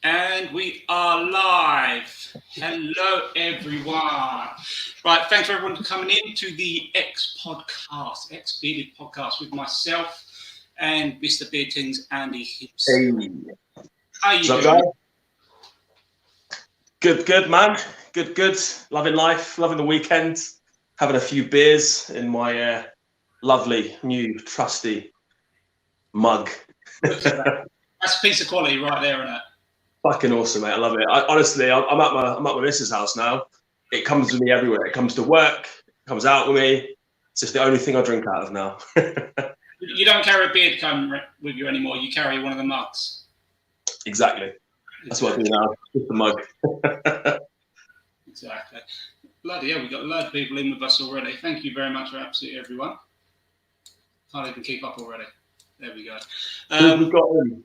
And we are live. Hello, everyone. Right, thanks for everyone for coming in to the X podcast, X Bearded podcast with myself and Mr. Beard Tings, Andy Hips. Hey. How you doing? Good, man. Good. Loving life, loving the weekend, having a few beers in my lovely, new, trusty mug. That's a piece of quality right there, isn't it? Fucking awesome, mate. I love it. Honestly, I'm at my missus' house now. It comes with me everywhere. It comes to work, it comes out with me. It's just the only thing I drink out of now. You don't carry a beard comb with you anymore. You carry one of the mugs. Exactly. That's what I do now. Just the mug. Exactly. Bloody hell, we've got a load of people in with us already. Thank you very much for absolutely everyone. Can't even keep up already. There we go. Who we got in?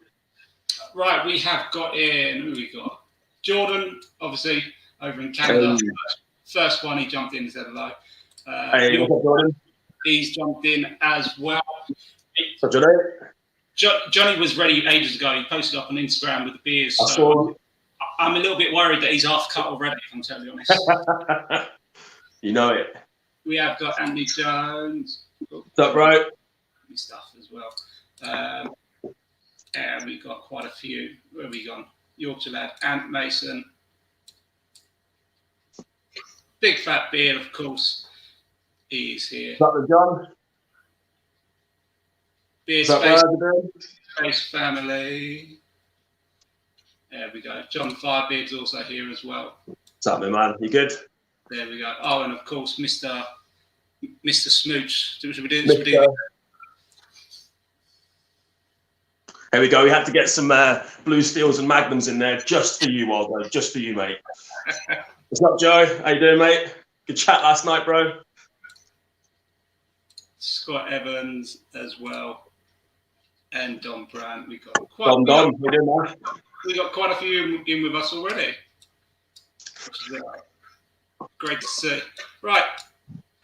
Right, we have got in. Who we got? Jordan, obviously, over in Canada. First one, he jumped in and said hello. Hey, what's up, Jordan? He's jumped in as well. What's up, Johnny? Johnny was ready ages ago. He posted up on Instagram with the beers. I saw. I'm a little bit worried that he's half cut already, if I'm totally honest. You know it. We have got Andy Jones. What's up, bro? Stuff as well. And we've got quite a few. Where have we gone? Yorkshire lad, Ant Mason. Big Fat Beard, of course. He's here. What's up, John? Beard Space Family. There we go. John Firebeard's also here as well. What's up, man? You good? There we go. Oh, and of course, Mr. Smooch. Should we do this? Here we go. We had to get some Blue Steels and Magnums in there just for you, Waldo. Just for you, mate. What's up, Joe? How you doing, mate? Good chat last night, bro. Scott Evans as well. And Don Brandt. We got quite a few in with us already. Which is great to see. Right,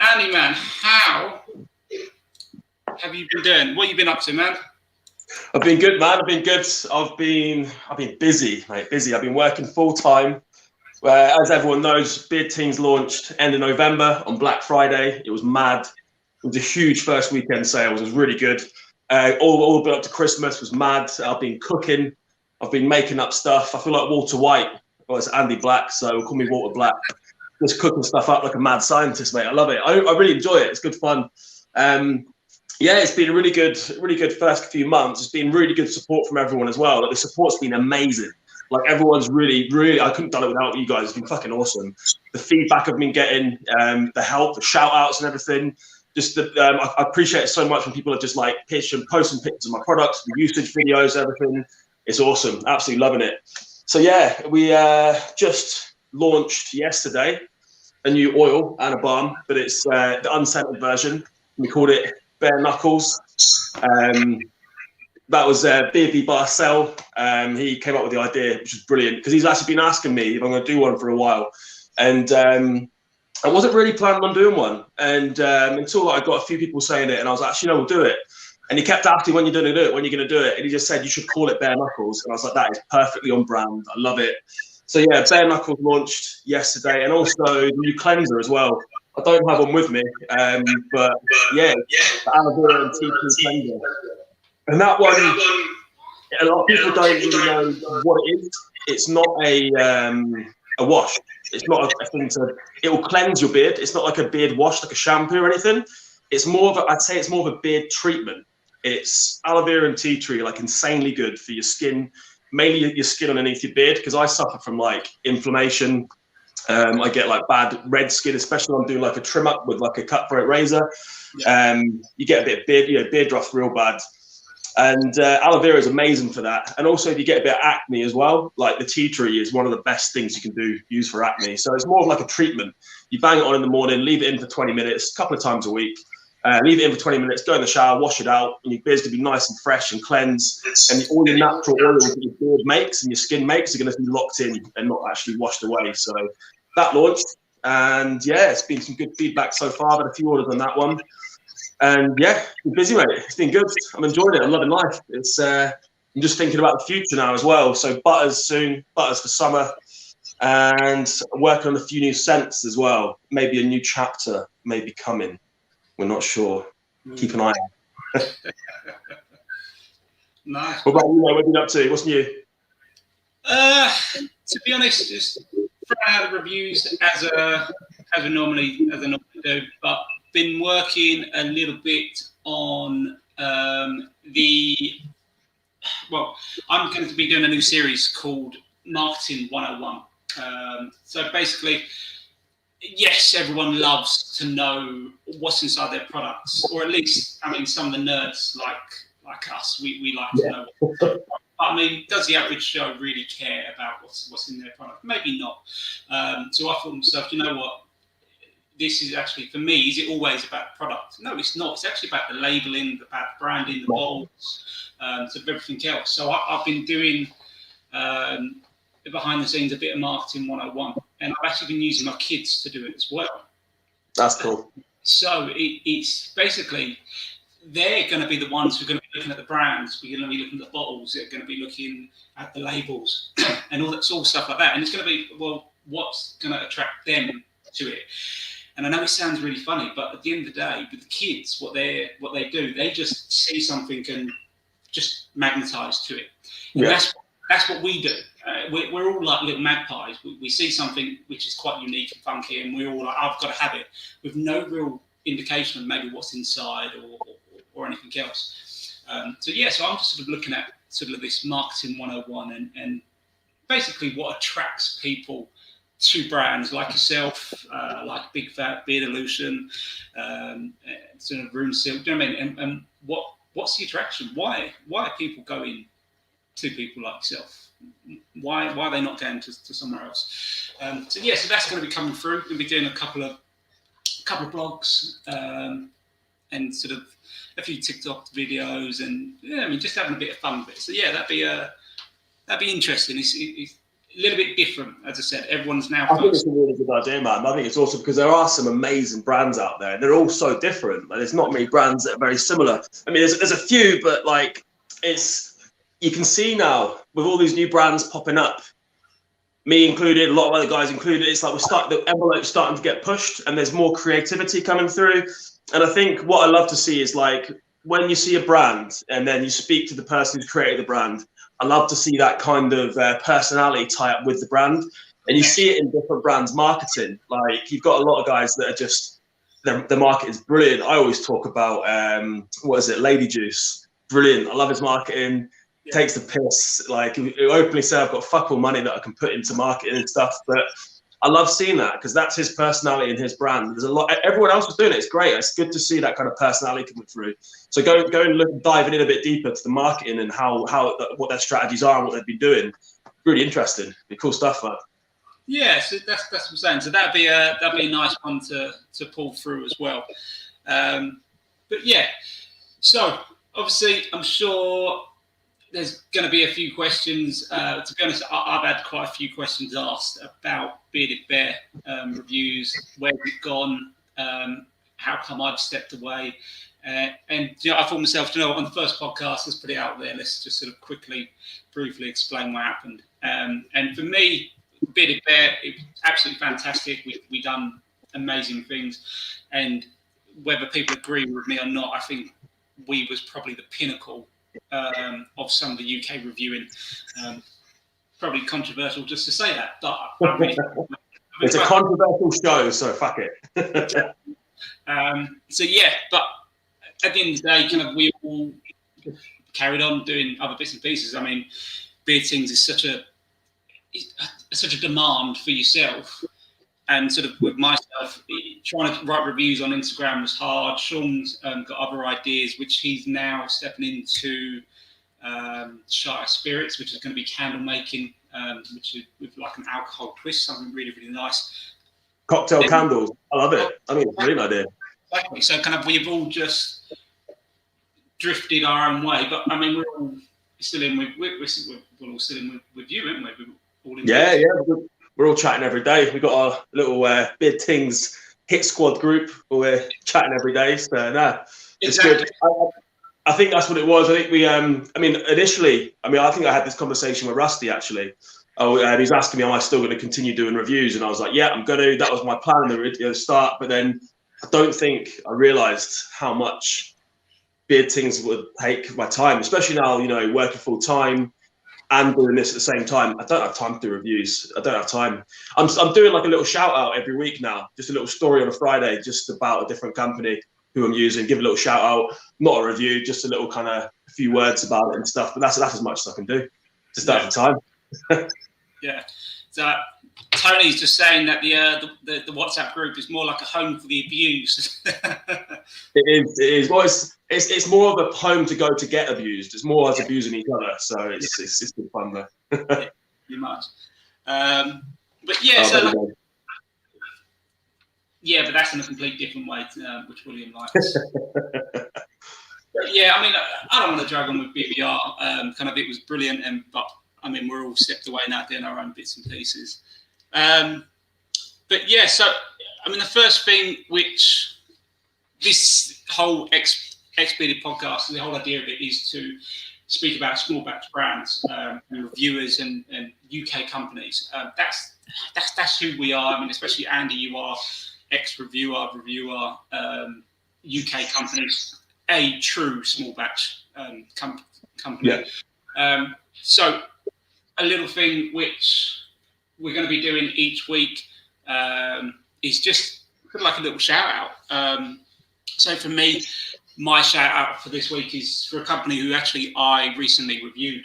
Andy, man, how have you been doing? What have you been up to, man? I've been good, man. I've been good. I've been busy, mate. Busy. I've been working full time. As everyone knows, Beard Tings launched end of November on Black Friday. It was mad. It was a huge first weekend sales. It was really good. All the bit up to Christmas was mad. I've been cooking. I've been making up stuff. I feel like Walter White. Well, it's Andy Black, so call me Walter Black. Just cooking stuff up like a mad scientist, mate. I love it. I really enjoy it. It's good fun. Yeah, it's been a really good first few months. It's been really good support from everyone as well. Like, the support's been amazing. Like, everyone's really, I couldn't have done it without you guys. It's been fucking awesome. The feedback I've been getting, the help, the shout outs and everything. Just I appreciate it so much when people are just like posting pictures of my products, the usage videos, everything. It's awesome. Absolutely loving it. So yeah, we just launched yesterday a new oil and a balm, but it's the unscented version. We called it Bare Knuckles. That was Beardy Barcel. He came up with the idea, which was brilliant, because he's actually been asking me if I'm going to do one for a while. And I wasn't really planning on doing one. And until I got a few people saying it, and I was like, actually, no, we'll do it. And he kept asking when you're going to do it, when you're going to do it. And he just said, you should call it Bare Knuckles. And I was like, that is perfectly on brand. I love it. So yeah, Bare Knuckles launched yesterday, and also the new cleanser as well. I don't have one with me, but yeah, the aloe vera and tea tree cleanser. And that one, a lot of people don't really know what it is. It's not a wash. It's not a thing to. It will cleanse your beard. It's not like a beard wash, like a shampoo or anything. It's more of I'd say it's more of a beard treatment. It's aloe vera and tea tree, like insanely good for your skin, mainly your skin underneath your beard, because I suffer from like inflammation. I get like bad red skin, especially when I'm doing like a trim up with like a cutthroat razor. You get a bit of beard rough real bad. And aloe vera is amazing for that. And also if you get a bit of acne as well, like the tea tree is one of the best things you can use for acne. So it's more of like a treatment. You bang it on in the morning, leave it in for 20 minutes, a couple of times a week. Leave it in for 20 minutes, go in the shower, wash it out, and your beard's going to be nice and fresh and cleansed. And all your natural oils that your beard makes and your skin makes are going to be locked in and not actually washed away. So that launched. And yeah, it's been some good feedback so far. I've had a few orders on that one. And yeah, been busy, mate. It's been good. I'm enjoying it. I'm loving life. It's I'm just thinking about the future now as well. So butters soon, butters for summer, and working on a few new scents as well. Maybe a new chapter may be coming. We're not sure. Keep an eye out. Nice. What about you? What have you been up to? What's new? To be honest, just throwing out the reviews as I normally do, but been working a little bit on I'm going to be doing a new series called Marketing 101. So basically, yes, everyone loves to know what's inside their products, or at least, I mean, some of the nerds like us, we like to know. But, I mean, does the average Joe really care about what's in their product? Maybe not. So I thought to myself, you know what? This is actually, for me, is it always about the product? No, it's not. It's actually about the labeling, about the branding, the bottles, sort of everything else. So I've been doing behind the scenes a bit of Marketing 101, and I've actually been using my kids to do it as well. That's cool. So it's basically, they're going to be the ones who are going to be looking at the brands, we're going to be looking at the bottles, they're going to be looking at the labels and all that sort of stuff like that. And it's going to be, well, what's going to attract them to it? And I know it sounds really funny, but at the end of the day, with the kids, what they do, they just see something and just magnetize to it. And that's what we do. We're all like little magpies. We see something which is quite unique and funky, and we're all like, I've got to have it, with no real indication of maybe what's inside or anything else. So I'm just sort of looking at sort of this Marketing 101 and basically what attracts people to brands like yourself, like Big Fat Beard Illusion, sort of Room Silk. Do you know what I mean? And what's the attraction? Why are people going to people like yourself? Why are they not going to somewhere else? So that's going to be coming through. We're going to be doing a couple of blogs and sort of a few TikTok videos, and just having a bit of fun with it. So that'd be interesting. It's a little bit different, as I said. Everyone's now. I think it's a really good idea, man. I think it's also because there are some amazing brands out there, and they're all so different. Like, there's not many brands that are very similar. I mean, there's a few, but like you can see now with all these new brands popping up, me included, a lot of other guys included. It's like the envelope's starting to get pushed, and there's more creativity coming through. And I think what I love to see is like when you see a brand and then you speak to the person who's created the brand. I love to see that kind of personality tie up with the brand, and you see it in different brands' marketing. Like you've got a lot of guys that are just the market is brilliant. I always talk about Lady Juice, brilliant. I love his marketing. Takes the piss. Like he openly say I've got fuck all money that I can put into marketing and stuff, but I love seeing that because that's his personality and his brand. There's a lot. Everyone else was doing it. It's great. It's good to see that kind of personality coming through. So go and diving in a bit deeper to the marketing and how what their strategies are and what they've been doing. Really interesting. Be cool stuff, man. Yeah, so that's what I'm saying. So that'd be a nice one to pull through as well. But yeah, so obviously I'm sure there's going to be a few questions. To be honest, I've had quite a few questions asked about Bearded Bear reviews. Where's it gone? How come I've stepped away? And I thought myself, on the first podcast, let's put it out there. Let's just sort of briefly explain what happened. And for me, Bearded Bear, it was absolutely fantastic. We done amazing things. And whether people agree with me or not, I think we was probably the pinnacle of some of the UK reviewing. Probably controversial just to say that, but I really it's a controversial show, so fuck it. But at the end of the day, kind of we all carried on doing other bits and pieces. I mean, Beard Tings is such a demand for yourself, and sort of with myself, trying to write reviews on Instagram was hard. Sean's got other ideas, which he's now stepping into Shire Spirits, which is going to be candle making, which is with like an alcohol twist, something really, really nice. Cocktail candles. I love it. I mean, it's a brilliant idea. Exactly. So kind of we've all just drifted our own way, but I mean, we're all still in with you, aren't we? We're all in We're all chatting every day. We've got our little Beard Tings hit squad group where we're chatting every day. So, it's exactly. good. I think that's what it was. I think we, initially, I think I had this conversation with Rusty actually. He's asking me, am I still going to continue doing reviews? And I was like, yeah, I'm going to. That was my plan at the start. But then I don't think I realised how much beard things would take my time, especially now, working full time and doing this at the same time. I don't have time to do reviews. I don't have time. I'm doing like a little shout out every week now, just a little story on a Friday, just about a different company who I'm using, give a little shout out, not a review, just a little kind of a few words about it and stuff. But that's as much as I can do. Just don't have the time. Yeah. So Tony's just saying that the WhatsApp group is more like a home for the abused. It is. Well, it's more of a home to go to get abused. It's more as abusing each other. So it's good fun though. Yeah, pretty much. But yeah, yeah, but that's in a complete different way, which William likes. But yeah, I don't want to drag on with BBR. It was brilliant, but we're all stepped away now doing our own bits and pieces. But yeah, so the first thing which this whole X-Bearded podcast, the whole idea of it is to speak about small batch brands and reviewers and UK companies. That's who we are. Especially Andy, you are ex-reviewer, UK companies, a true small batch company. Yeah. So a little thing which we're going to be doing each week is just like a little shout out. So for me, my shout out for this week is for a company who actually I recently reviewed,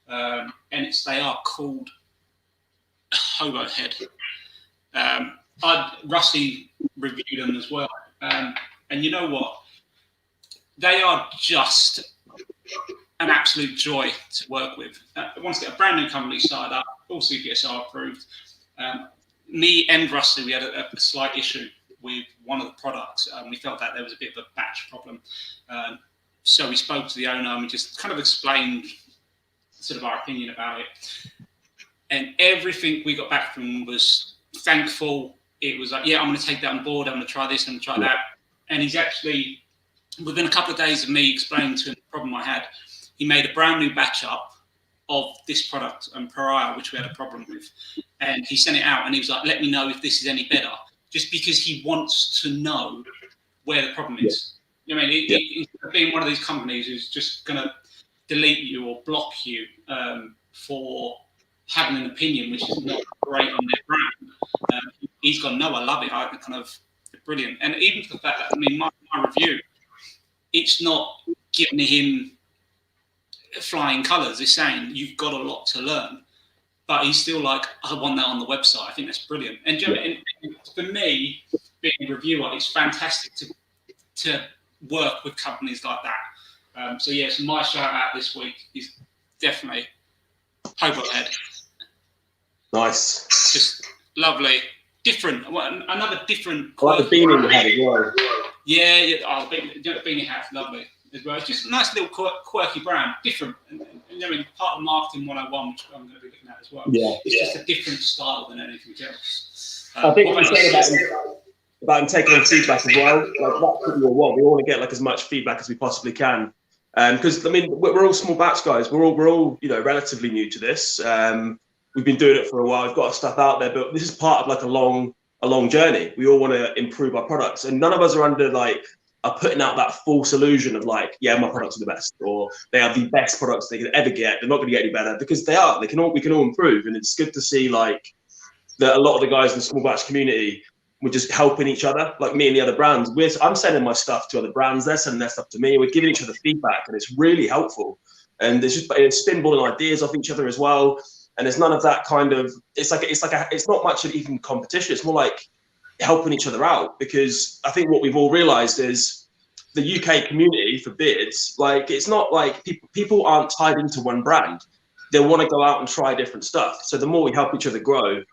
and they are called Hobo Head. Rusty reviewed them as well, and you know what? They are just an absolute joy to work with. Once get a brand new company started up, all CPSR approved. Me and Rusty, we had a slight issue with one of the products. We felt that there was a bit of a batch problem. So we spoke to the owner and we just kind of explained sort of our opinion about it. And everything we got back from him was thankful. It was like, yeah, I'm going to take that on board. I'm going to try this, I'm going to try that. And he's actually, within a couple of days of me explaining to him the problem I had, he made a brand new batch up of this product, Pariah, which we had a problem with. And he sent it out and he was like, let me know if this is any better, just because he wants to know where the problem is. Yeah. He's being one of these companies who's just going to delete you or block you for having an opinion which is not great on their brand. He's gone, no, I love it. I kind of brilliant. And even for the fact that, my review, it's not giving him flying colours. It's saying you've got a lot to learn, but he's still like, I want that on the website. I think that's brilliant. And for me, being a reviewer, it's fantastic to work with companies like that. So yes, my shout out this week is definitely Hobo Head. Nice. Just lovely. Different. Another different. I like the beanie hat as well. Yeah. Oh, the beanie hat's lovely as well. It's just a nice little quirky brand. Different. And part of marketing 101, which I'm going to be looking at as well. Yeah. It's just a different style than anything else. I think what you said about him taking on feedback as well. Like that's what we want. We want to get like as much feedback as we possibly can. Because we're all small batch guys. We're all relatively new to this. We've been doing it for a while. We've got our stuff out there, but this is part of like a long journey. We all want to improve our products, and none of us are putting out that false illusion of like, yeah, my products are the best, or they are the best products they could ever get. They're not going to get any better, because they are. We can all improve, and it's good to see like that a lot of the guys in the small batch community were just helping each other. Like me and the other brands, I'm sending my stuff to other brands. They're sending their stuff to me. We're giving each other feedback, and it's really helpful. And it's spinballing ideas off each other as well. And there's none of that kind of. It's not much of even competition. It's more like helping each other out, because I think what we've all realised is the UK community for beards, like it's not like people aren't tied into one brand. They want to go out and try different stuff. So the more we help each other grow,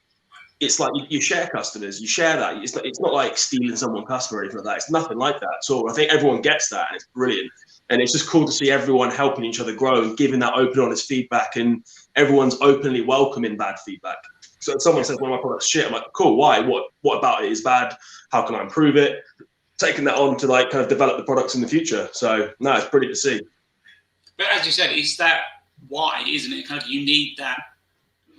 it's like you share customers, you share that. It's not like stealing someone's customer or anything like that. It's nothing like that at all. I think everyone gets that, and it's brilliant. And it's just cool to see everyone helping each other grow and giving that open, honest feedback, and everyone's openly welcoming bad feedback. So if someone says one of my products shit, I'm like, cool, why? What about it is bad? How can I improve it? taken that on to like kind of develop the products in the future. So no, it's brilliant to see. But as you said, it's that why, isn't it? Kind of, you need that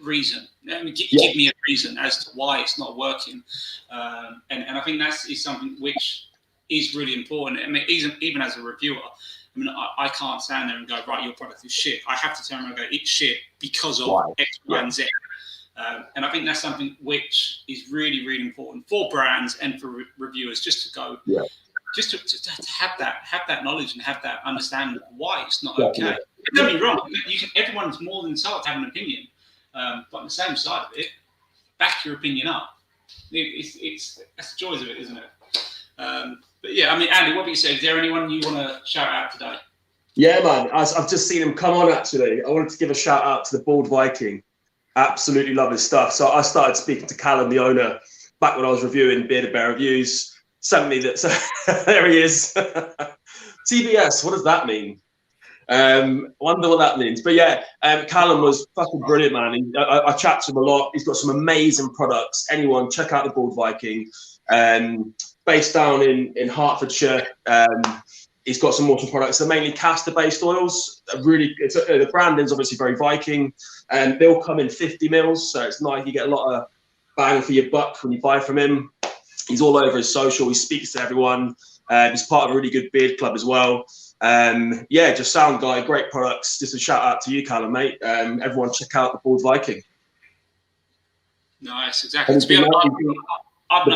reason. I mean, give me a reason as to why it's not working. And I think that is something which is really important. I mean, even as a reviewer, I mean, I can't stand there and go, right, your product is shit. I have to turn around and go, it's shit because of X, Y, and Z. And I think that's something which is really, really important for brands and for reviewers, just to go, just to have that knowledge and have that understanding of why it's not okay. Don't be wrong. Everyone's more than entitled to have an opinion, but on the same side of it, back your opinion up. It's that's the joys of it, isn't it? But yeah, I mean, Andy, what do you say? Is there anyone you want to shout out today? Yeah, man. I've just seen him come on, actually. I wanted to give a shout out to the Bald Viking. Absolutely love his stuff. So I started speaking to Callum, the owner, back when I was reviewing Bearded Bear Reviews. Sent me that. So there he is. TBS, what does that mean? Wonder what that means. But yeah, Callum was fucking brilliant, man. I chat to him a lot. He's got some amazing products. Anyone, check out the Bald Viking. Based down in Hertfordshire. He's got some awesome products. They're mainly castor-based oils. The branding's obviously very Viking, and they'll come in 50 mils, so it's nice. You get a lot of bang for your buck when you buy from him. He's all over his social. He speaks to everyone. He's part of a really good beard club as well. Just sound guy, great products. Just a shout out to you, Callum, mate. Everyone check out the Bald Viking. Nice, exactly. To be honest, I've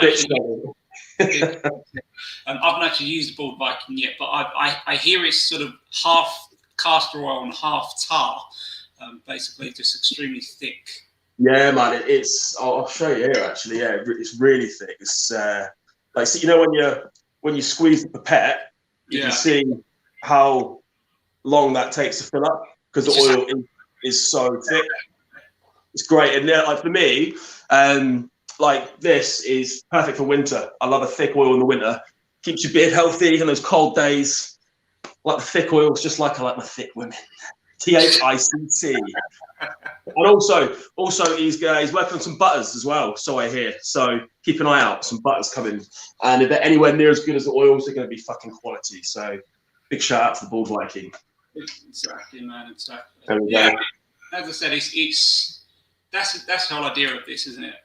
not actually used the Bald Viking yet, but I hear it's sort of half castor oil and half tar, basically just extremely thick. Yeah, man, I'll show you here actually. Yeah, it's really thick. It's like, so, you know, when you squeeze the pipette, you can see how long that takes to fill up because the oil is so thick. It's great, and like for me, like this is perfect for winter. I love a thick oil in the winter. Keeps your beard healthy in those cold days. Like the thick oils, just like I like my thick women. THICC. And also he's working on some butters as well, so I hear. So keep an eye out, some butters coming. And if they're anywhere near as good as the oils, they're going to be fucking quality. So big shout out to the Bald Viking. Exactly, man. Exactly. Yeah, as I said, it's that's the whole idea of this, isn't it?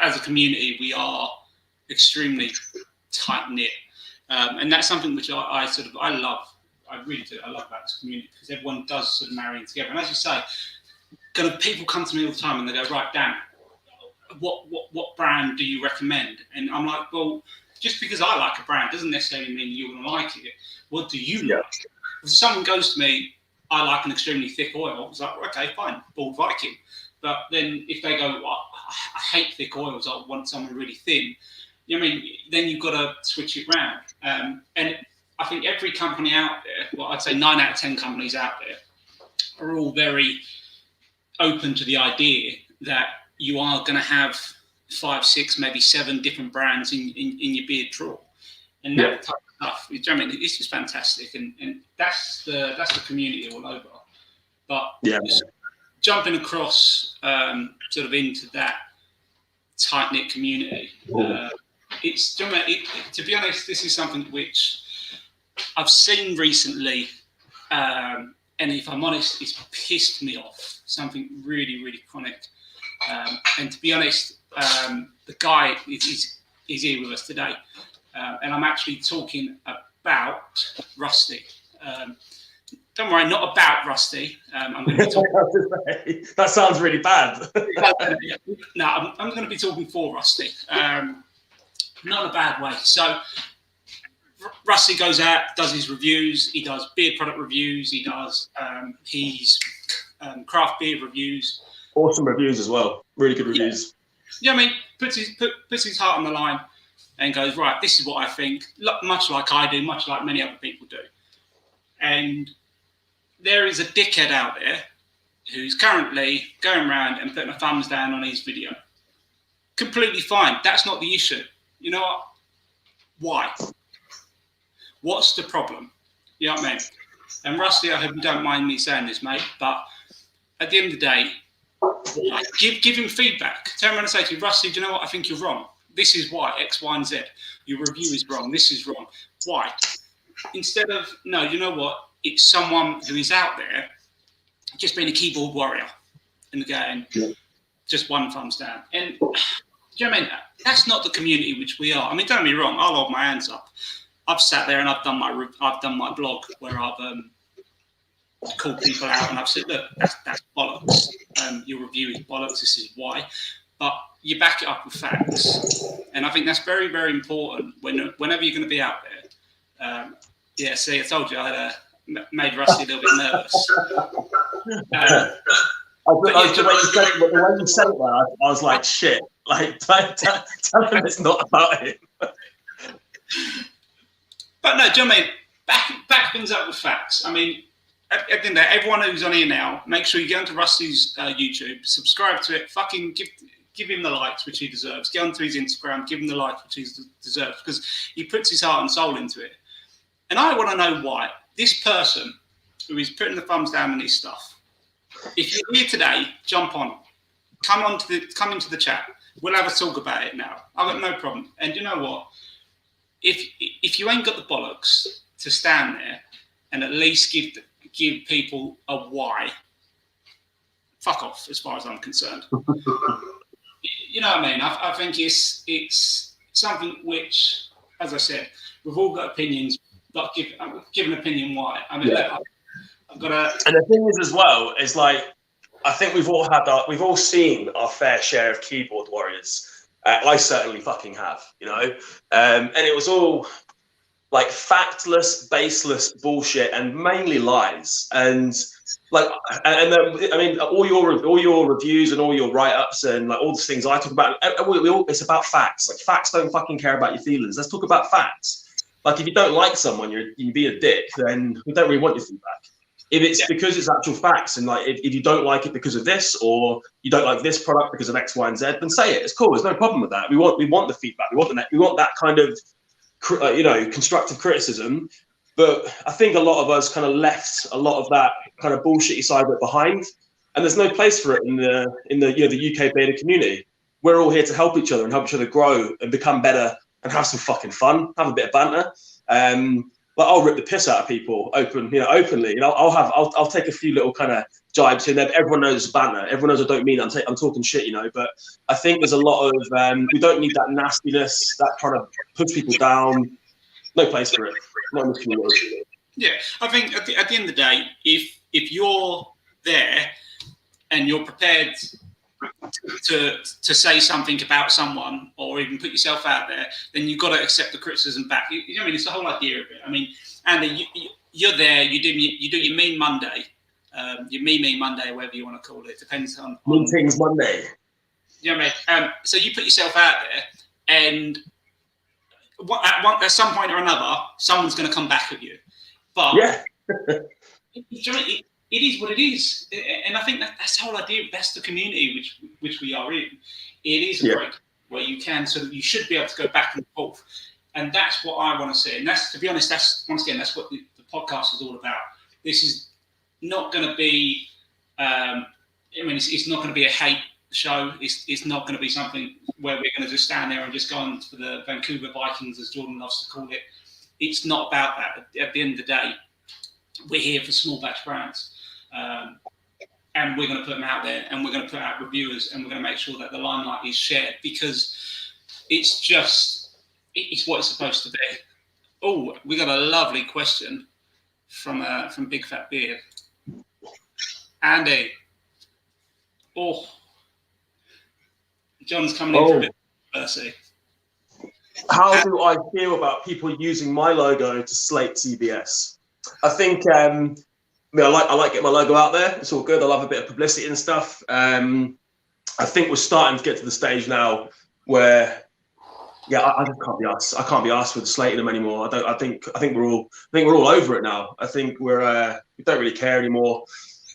As a community, we are extremely tight knit, and that's something which I love. I really do. I love about this community because everyone does sort of marry together. And as you say, kind of people come to me all the time and they go, right, Dan, what brand do you recommend? And I'm like, well, just because I like a brand doesn't necessarily mean you're going to like it. What do you like? If someone goes to me, I like an extremely thick oil, it's like, okay, fine, Bald Viking. But then if they go, well, I hate thick oils, I want something really thin, you know what I mean? Then you've got to switch it around. And I think every company out there, well, I'd say 9 out of 10 companies out there are all very open to the idea that you are going to have 5, 6, maybe 7 different brands in your beard drawer. And that type of stuff, I mean, it's just fantastic. And that's the community all over. But jumping across sort of into that tight-knit community, to be honest, this is something which I've seen recently, and if I'm honest, it's pissed me off. Something really, really chronic. And to be honest, the guy is here with us today, and I'm actually talking about Rusty. Don't worry, not about Rusty. I'm going to be talking. That sounds really bad. No, I'm going to be talking for Rusty. Not in a bad way. So Rusty goes out, does his reviews. He does beer product reviews. He does his craft beer reviews. Awesome reviews as well. Really good reviews. Yeah, I mean, puts his heart on the line and goes, right, this is what I think. Much like I do, much like many other people do. And there is a dickhead out there who's currently going around and putting a thumbs down on his video. Completely fine. That's not the issue. You know what? Why? What's the problem? You know what I mean? And Rusty, I hope you don't mind me saying this, mate, but at the end of the day, give him feedback. Turn around and say to you, Rusty, do you know what? I think you're wrong. this is why, X, Y, and Z. Your review is wrong. This is wrong. Why? Instead of, no, you know what? It's someone who is out there just being a keyboard warrior and going, just one thumbs down. And do you know what I mean? That's not the community which we are. I mean, don't get me wrong. I'll hold my hands up. I've sat there and I've done my blog where I've called people out and I've said, look, that's bollocks. Your review is bollocks. This is why. But you back it up with facts. And I think that's very, very important whenever you're going to be out there. Yeah, see, I told you I had made Rusty a little bit nervous. The way you said it, I was like, shit. Like, tell him it's not about him. But no, do you know what I mean? Back things up with facts. I mean, at the end of the day, everyone who's on here now, make sure you go onto Rusty's YouTube, subscribe to it, fucking give him the likes which he deserves. Get onto his Instagram, give him the likes which he deserves, because he puts his heart and soul into it. And I want to know why this person who is putting the thumbs down on his stuff, if you're here today, jump on, come into the chat. We'll have a talk about it now. I've got no problem. And you know what? If you ain't got the bollocks to stand there and at least give people a why, fuck off, as far as I'm concerned. You know what I mean? I think it's something which, as I said, we've all got opinions, but give an opinion why. I mean, look, I've got to. And the thing is, as well, is like, I think we've all seen our fair share of keyboard warriors. I certainly fucking have, you know, and it was all like factless, baseless bullshit, and mainly lies. And like, I mean, all your reviews and all your write-ups and like all the things I talk about, it's about facts. Like, facts don't fucking care about your feelings. Let's talk about facts. Like, if you don't like someone, you be a dick, then we don't really want your feedback. If it's because it's actual facts, and like if you don't like it because of this, or you don't like this product because of X, Y, and Z, then say it. It's cool. There's no problem with that. We want the feedback. We want that kind of constructive criticism. But I think a lot of us kind of left a lot of that kind of bullshitty side of it behind, and there's no place for it in the UK beta community. We're all here to help each other and help each other grow and become better and have some fucking fun, have a bit of banter. But I'll rip the piss out of people openly. I'll take a few little kind of jibes here and there. Everyone knows it's banter. Everyone knows I don't mean it. I'm talking shit, you know. But I think there's a lot of we don't need that nastiness, that trying to push people down. No place for it. Not in this community. Yeah, I think at the end of the day, if you're there and you're prepared to say something about someone or even put yourself out there, then you've got to accept the criticism back. You know what I mean? It's the whole idea of it. I mean, Andy, you're there. You do your Mean Monday, your Me Monday, whatever you want to call it. Depends on Tings Monday. You know what I mean? So you put yourself out there, and at some point or another, someone's going to come back at you. But yeah. It is what it is, and I think that's the whole idea. That's the community which we are in. It is a break where you can, so that you should be able to go back and forth, and that's what I want to see. And that's, to be honest, that's what the podcast is all about. This is not going to be. It's not going to be a hate show. It's not going to be something where we're going to just stand there and just go on for the Vancouver Vikings, as Jordan loves to call it. It's not about that. At the end of the day, we're here for small batch brands. And we're going to put them out there, and we're going to put out reviewers, and we're going to make sure that the limelight is shared, because it's what it's supposed to be. Oh, we got a lovely question from Big Fat Beard. Andy. Oh, John's coming in for a bit of mercy. How do I feel about people using my logo to slate TBS? I think I like getting my logo out there. It's all good. I love a bit of publicity and stuff. I think we're starting to get to the stage now where, I just can't be asked. I can't be asked with slating them anymore. I think we're all over it now. I think we don't really care anymore.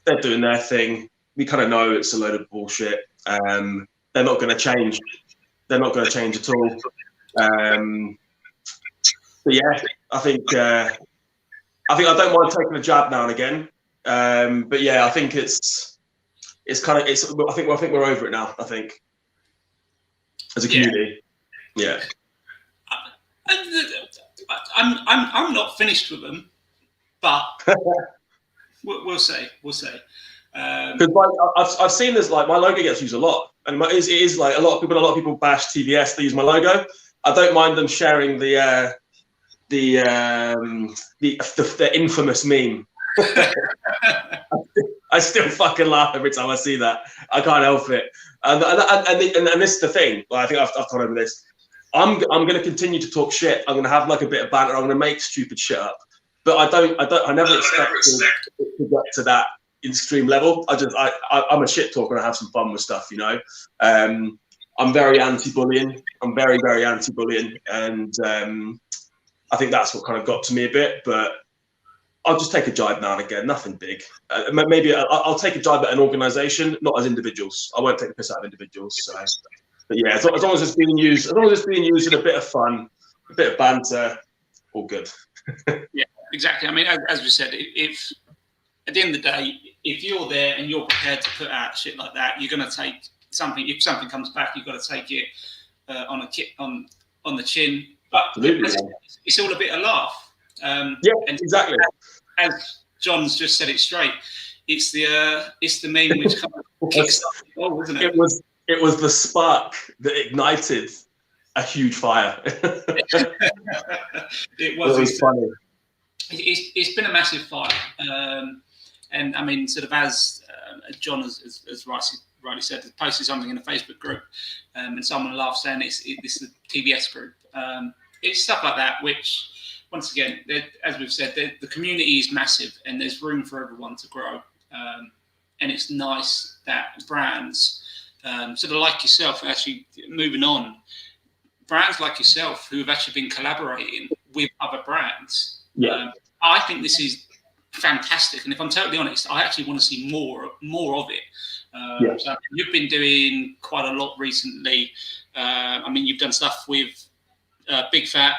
They're doing their thing. We kind of know it's a load of bullshit. They're not going to change. They're not going to change at all. But yeah, I think I don't mind taking a jab now and again. But yeah, I think I think we're over it now. I think as a community. Yeah. I'm not finished with them, but we'll see. Because I've seen this, like my logo gets used a lot, and it is like a lot of people bash TVS. They use my logo. I don't mind them sharing the infamous meme. I still fucking laugh every time I see that. I can't help it. And this is the thing. I think I've told over this. I'm going to continue to talk shit. I'm going to have like a bit of banter. I'm going to make stupid shit up. But I never expect to get to that extreme level. I'm a shit talker and I have some fun with stuff, you know. I'm very anti-bullying. I'm very, very anti-bullying. And I think that's what kind of got to me a bit. But I'll just take a jibe now and again, nothing big. Maybe I'll take a jibe at an organisation, not as individuals. I won't take the piss out of individuals. So, but yeah, as long as it's being used, in a bit of fun, a bit of banter, all good. Yeah, exactly. I mean, as we said, if at the end of the day, if you're there and you're prepared to put out shit like that, you're going to take something. If something comes back, you've got to take it on the chin. But it's all a bit of laugh. Yeah, exactly. As John's just said it straight, it's the meme which kind of kickstarted it all, wasn't it? It was the spark that ignited a huge fire. It was funny. It's been a massive fire, and I mean, sort of as John has rightly said, posted something in a Facebook group, and someone laughed saying this is a TBS group. It's stuff like that which. Once again, as we've said, the community is massive and there's room for everyone to grow. And it's nice that brands, sort of like yourself, actually moving on, brands like yourself who have actually been collaborating with other brands. Yeah. I think this is fantastic. And if I'm totally honest, I actually want to see more of it. So you've been doing quite a lot recently. I mean, you've done stuff with Big Fat.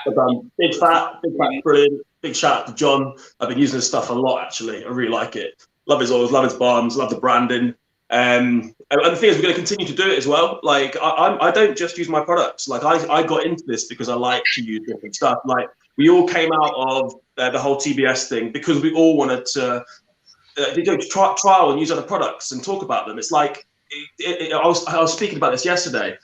Big Fat, brilliant. Big shout out to John. I've been using his stuff a lot, actually. I really like it. Love his oils, love his balms, love the branding. And the thing is, we're going to continue to do it as well. Like, I don't just use my products. Like, I got into this because I like to use different stuff. Like, we all came out of the whole TBS thing because we all wanted to trial and use other products and talk about them. It's like, I was speaking about this yesterday.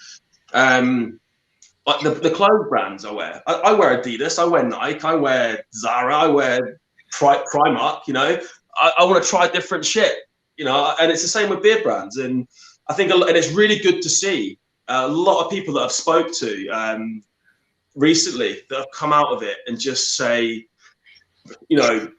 Like the clothes brands I wear. I wear Adidas, I wear Nike, I wear Zara, I wear Primark, you know. I want to try different shit, you know, and it's the same with beer brands. And I think, and it's really good to see a lot of people that I've spoke to recently that have come out of it and just say, you know,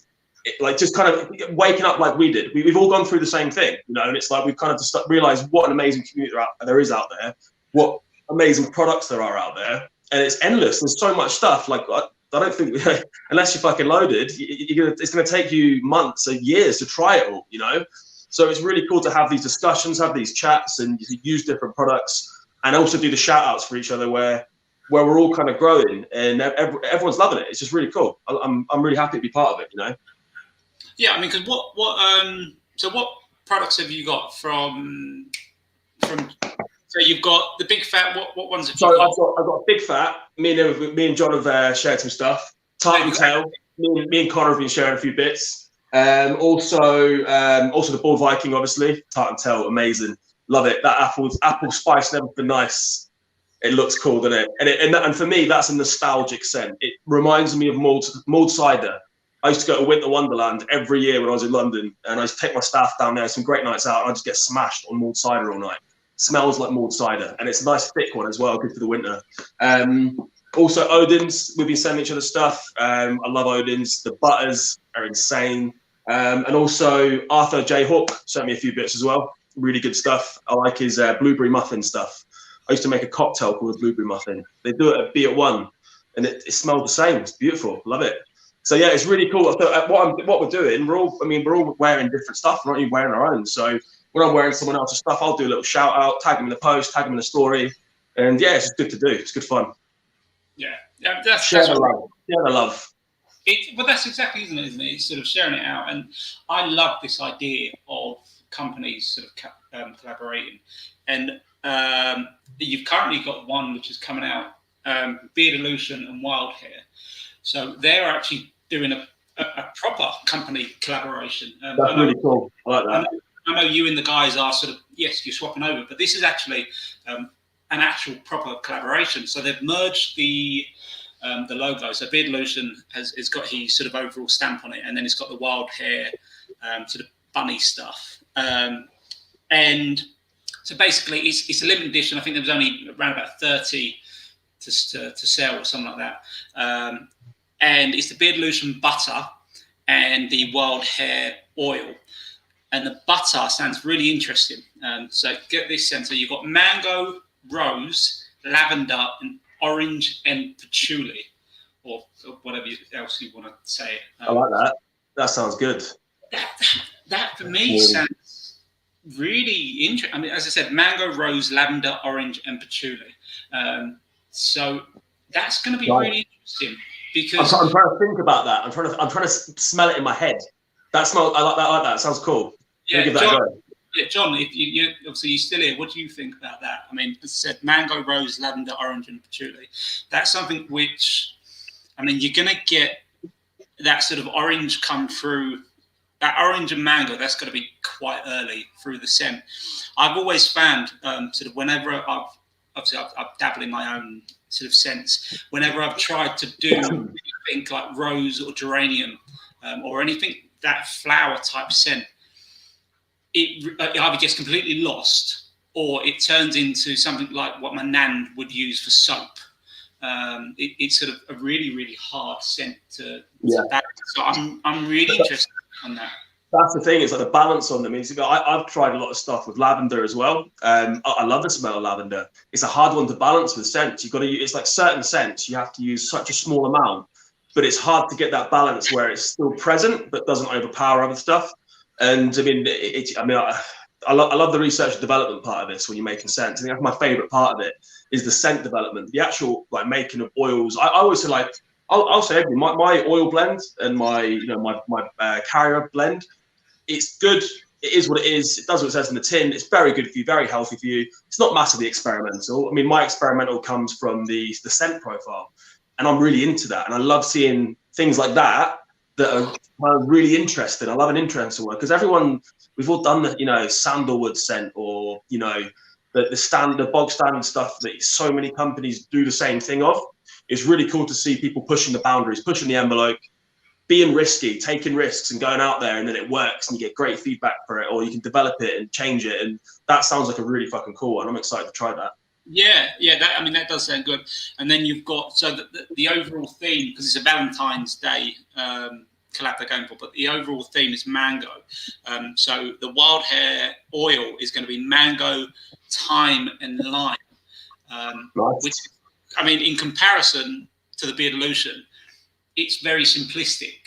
like just kind of waking up like we did. We've all gone through the same thing, you know, and it's like we've kind of just realized what an amazing community there is out there, what amazing products there are out there, and it's endless. There's so much stuff. Like I don't think unless you're fucking loaded, it's going to take you months or years to try it all, you know. So it's really cool to have these discussions, have these chats, and use different products, and also do the shout outs for each other where we're all kind of growing and everyone's loving it. It's just really cool. I'm really happy to be part of it, you know. Yeah, I mean, because what products have you got from? So you've got the Big Fat. What ones have you got? I've got Big Fat. Me and John have shared some stuff. Tartan Tail. Me and Connor have been sharing a few bits. Also the Bald Viking, obviously. Tartan Tail, amazing. Love it. That apple spice and everything nice. It looks cool, doesn't it? And for me, that's a nostalgic scent. It reminds me of mulled cider. I used to go to Winter Wonderland every year when I was in London, and I used to take my staff down there, some great nights out, and I just get smashed on mulled cider all night. Smells like mulled cider, and it's a nice thick one as well, good for the winter. Also Odin's, we've been sending each other stuff. I love Odin's. The butters are insane. And also Arthur J. Hawk sent me a few bits as well. Really good stuff. I like his blueberry muffin stuff. I used to make a cocktail called a blueberry muffin. They do it at Be at One, and it smells the same. It's beautiful. Love it. So yeah, it's really cool. So what we're doing, we're all wearing different stuff. We're not even wearing our own. So when I'm wearing someone else's stuff, I'll do a little shout out, tag them in the post, tag them in the story, and yeah, it's just good to do. It's good fun. Yeah, share the love. But that's exactly, isn't it? It's sort of sharing it out, and I love this idea of companies sort of collaborating. And you've currently got one which is coming out Beardolution and Wild Hair. So they're actually doing a proper company collaboration. That's really cool. I like that. I know you and the guys are sort of, yes, you're swapping over, but this is actually an actual proper collaboration. So they've merged the logo. So Beardolution has got his sort of overall stamp on it, and then it's got the Wild Hair sort of bunny stuff. And so basically, it's a limited edition. I think there was only around about 30 to sell or something like that. And it's the Beardolution butter and the Wild Hair oil. And the butter sounds really interesting. So get this sense. So you've got mango, rose, lavender, and orange and patchouli, or whatever else you want to say. I like that. That sounds good. That for me sounds really interesting. I mean, as I said, mango, rose, lavender, orange, and patchouli. So that's going to be really interesting because I'm trying to think about that. I'm trying to smell it in my head. That smell. I like that. I like that. Sounds cool. Yeah, give that a go. Yeah, John, if you obviously you're still here, what do you think about that? I mean, as I said, mango, rose, lavender, orange, and patchouli. That's something which, I mean, you're going to get that sort of orange come through. That orange and mango, that's going to be quite early through the scent. I've always found sort of whenever I've dabbled in my own sort of scents. Whenever I've tried to do anything like rose or geranium or anything that flower type scent, it either gets completely lost or it turns into something like what my nan would use for soap. It's sort of a really, really hard scent to balance. So I'm really interested on that. That's the thing. It's like the balance on them. I've tried a lot of stuff with lavender as well. I love the smell of lavender. It's a hard one to balance with scents. You've got to. It's like certain scents you have to use such a small amount, but it's hard to get that balance where it's still present but doesn't overpower other stuff. And I mean, I love the research and development part of this when you're making scents. I think that's my favorite part of it is the scent development, the actual like making of oils. I always say like I'll say my oil blend and my my carrier blend. It's good. It is what it is. It does what it says in the tin. It's very good for you, very healthy for you. It's not massively experimental. I mean, my experimental comes from the scent profile, and I'm really into that. And I love seeing things like that are really interesting. I love an interesting one because we've all done the sandalwood scent or the bog standard stuff that so many companies do the same thing of. It's really cool to see people pushing the boundaries, pushing the envelope, being risky, taking risks and going out there, and then it works and you get great feedback for it, or you can develop it and change it. And that sounds like a really fucking cool one. I'm excited to try that. Yeah, that does sound good. And then you've got the overall theme, because it's a Valentine's Day collab they're going for, but the overall theme is mango. So the Wild Hair oil is going to be mango, thyme, and lime. Nice. Which, I mean, in comparison to the Beardolution, it's very simplistic.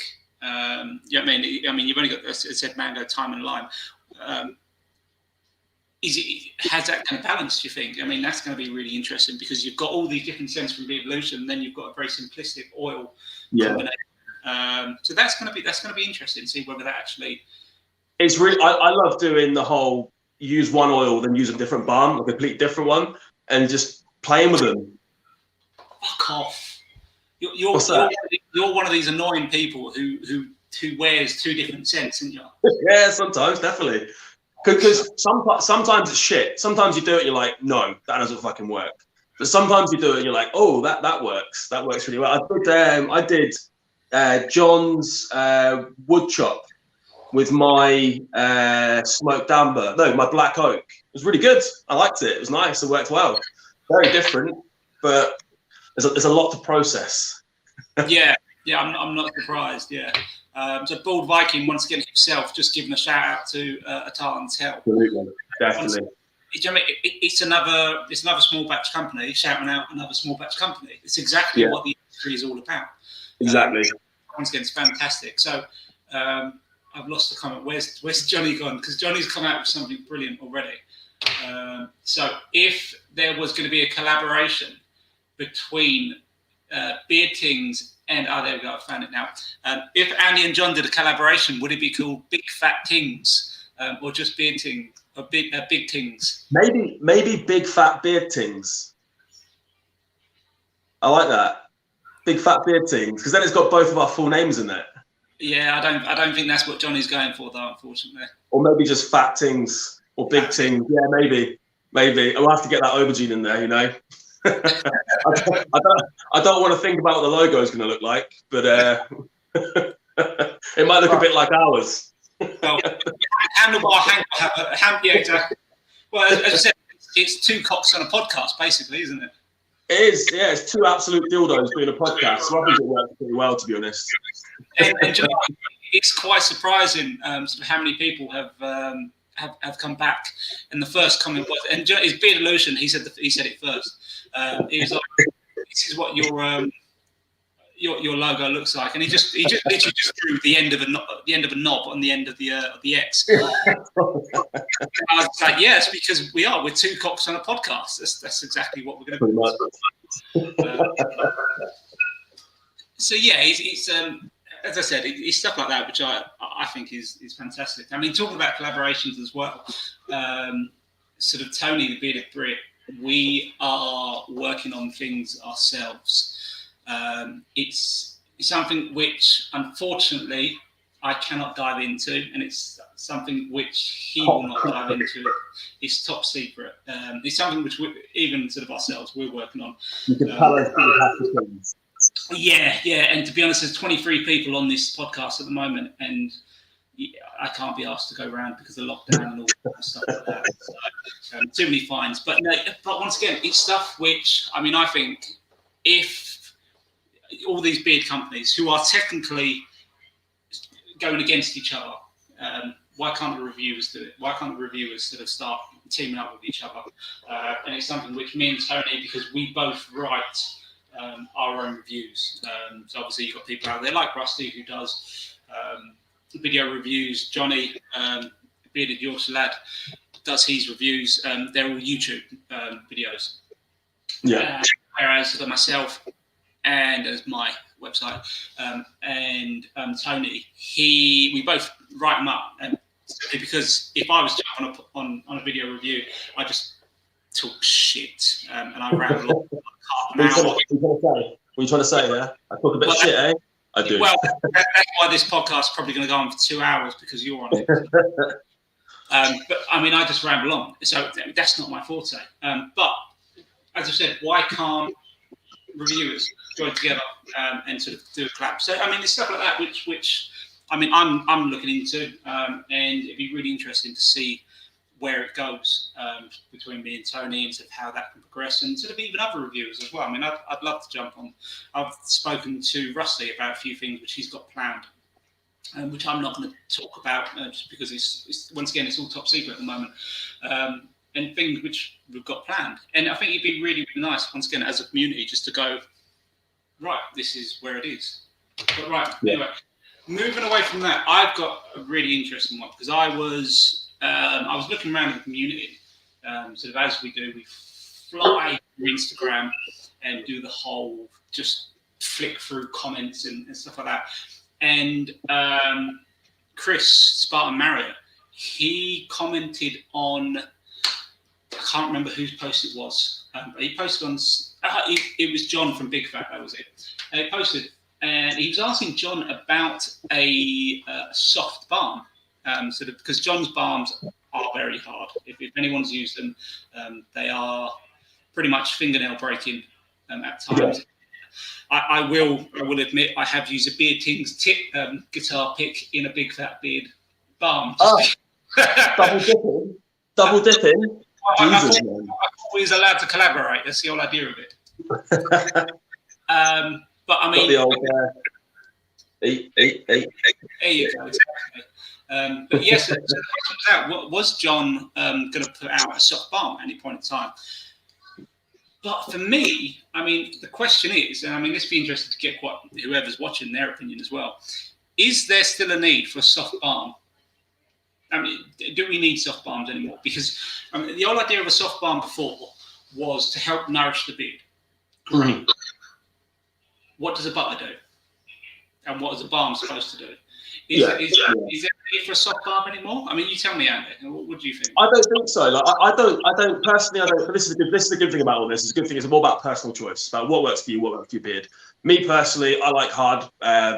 I mean, you've only got, as I said, mango, thyme, and lime. Has that kind of balance, do you think? I mean, that's going to be really interesting because you've got all these different scents from Beardolution, and then you've got a very simplistic oil combination. So that's going to be interesting to see whether that actually. It's really. I love doing the whole use one oil, then use a different balm, a complete different one, and just playing with them. Fuck off! You're one of these annoying people who wears two different scents, aren't you? Yeah, sometimes, definitely. Because sometimes it's shit. Sometimes you do it, you're like, no, that doesn't fucking work. But sometimes you do it, and you're like, oh, that works. That works really well. I did John's wood chop with my smoked amber. No, my black oak. It was really good. I liked it. It was nice. It worked well. Very different, but there's a lot to process. Yeah, I'm not surprised. Yeah. So Bald Viking once again himself just giving a shout out to Atal and Tell. Absolutely, definitely. It's another small batch company shouting out another small batch company. It's exactly what the industry is all about. Exactly. Once again, it's fantastic. So I've lost the comment. Where's Johnny gone? Because Johnny's come out with something brilliant already. So if there was going to be a collaboration between Tings and there we go, I found it now. If Andy and John did a collaboration, would it be called Big Fat Tings or just Beard Tings or Big Tings? Maybe Big Fat Beard Tings. I like that. Big fat beard Tings, because then it's got both of our full names in it. Yeah, I don't think that's what Johnny's going for, though, unfortunately. Or maybe just fat Tings or big Tings. Yeah, maybe. I'll have to get that aubergine in there, you know. I don't want to think about what the logo is going to look like, but it might look a bit like ours. Well, handlebar yeah, exactly. Well, as I said, it's two cocks on a podcast, basically, isn't it? It is, yeah. It's two absolute dildos doing a podcast. So I think it works pretty well, to be honest. And you know, it's quite surprising sort of how many people have come back. And the first comment was, and his Beard Illusion, he said it first. He was like, "This is what your logo looks like," and he just literally just drew the end of a knob on the end of the X. I was like, yeah, it's because we're two cocks on a podcast. That's exactly what we're going to do. So yeah, it's as I said, it's stuff like that which I think is fantastic. I mean, talking about collaborations as well. Sort of Tony the Bearded Brit, we are working on things ourselves. It's something which, unfortunately, I cannot dive into, and it's something which he will not dive into. It's top secret. It's something which even sort of ourselves we're working on. You can tell us things. Yeah. And to be honest, there's 23 people on this podcast at the moment, and I can't be asked to go around because of lockdown and all that stuff like that. So, too many fines. But once again, it's stuff which, I mean, I think if all these beard companies who are technically going against each other, why can't the reviewers do it? Why can't the reviewers sort of start teaming up with each other? And it's something which me and Tony, because we both write our own reviews. So obviously you've got people out there like Rusty who does video reviews. Johnny, Bearded Yorkshire lad, does his reviews. They're all YouTube videos. Yeah. Whereas myself, and as my website, and Tony, we both write them up, and simply because if I was jumping up on a video review, I just talk shit, and I ramble on like half an hour. What are you trying to say there? I talk a bit of shit, eh? I do. Well, that's why this podcast is probably going to go on for 2 hours, because you're on it. But I mean, I just ramble on, so that's not my forte. But as I said, why can't reviewers join together and sort of do a collab? So I mean, there's stuff like that which I mean I'm looking into, and it'd be really interesting to see where it goes between me and Tony, and sort of how that can progress, and sort of even other reviewers as well. I mean, I'd love to jump on. I've spoken to Rusty about a few things which he's got planned, which I'm not going to talk about just because it's once again, it's all top secret at the moment. And things which we've got planned. And I think it'd be really, really nice, once again, as a community, just to go, right, this is where it is. But right, anyway, moving away from that, I've got a really interesting one, because I was looking around in the community, sort of as we do, we fly through Instagram and do the whole, just flick through comments and stuff like that. And Chris Spartan Marriott, he commented on, I can't remember whose post it was, but he posted on, it was John from Big Fat, that was it. And he posted, and he was asking John about a soft balm, sort of, because John's balms are very hard. If anyone's used them, they are pretty much fingernail breaking at times. Yeah. I will admit, I have used a Beard Tings guitar pick in a Big Fat Beard balm. Double dipping. I thought we was allowed to collaborate. That's the whole idea of it. But I mean, the old, eight. There you go. Exactly. But yes, so the question was out: was John going to put out a soft balm at any point in time? But for me, I mean, the question is, and I mean, this would be interesting to get whoever's watching their opinion as well. Is there still a need for a soft balm? I mean, do we need soft balms anymore? Because I mean, the whole idea of a soft balm before was to help nourish the beard. Great. Mm-hmm. What does a butter do? And what is a balm supposed to do? Is there a need for a soft balm anymore? I mean, you tell me, Andy. What do you think? I don't think so. Like, I don't personally. I don't. But this is the good thing about all this. It's a good thing. It's more about personal choice, about what works for you, what works for your beard. Me personally, I like hard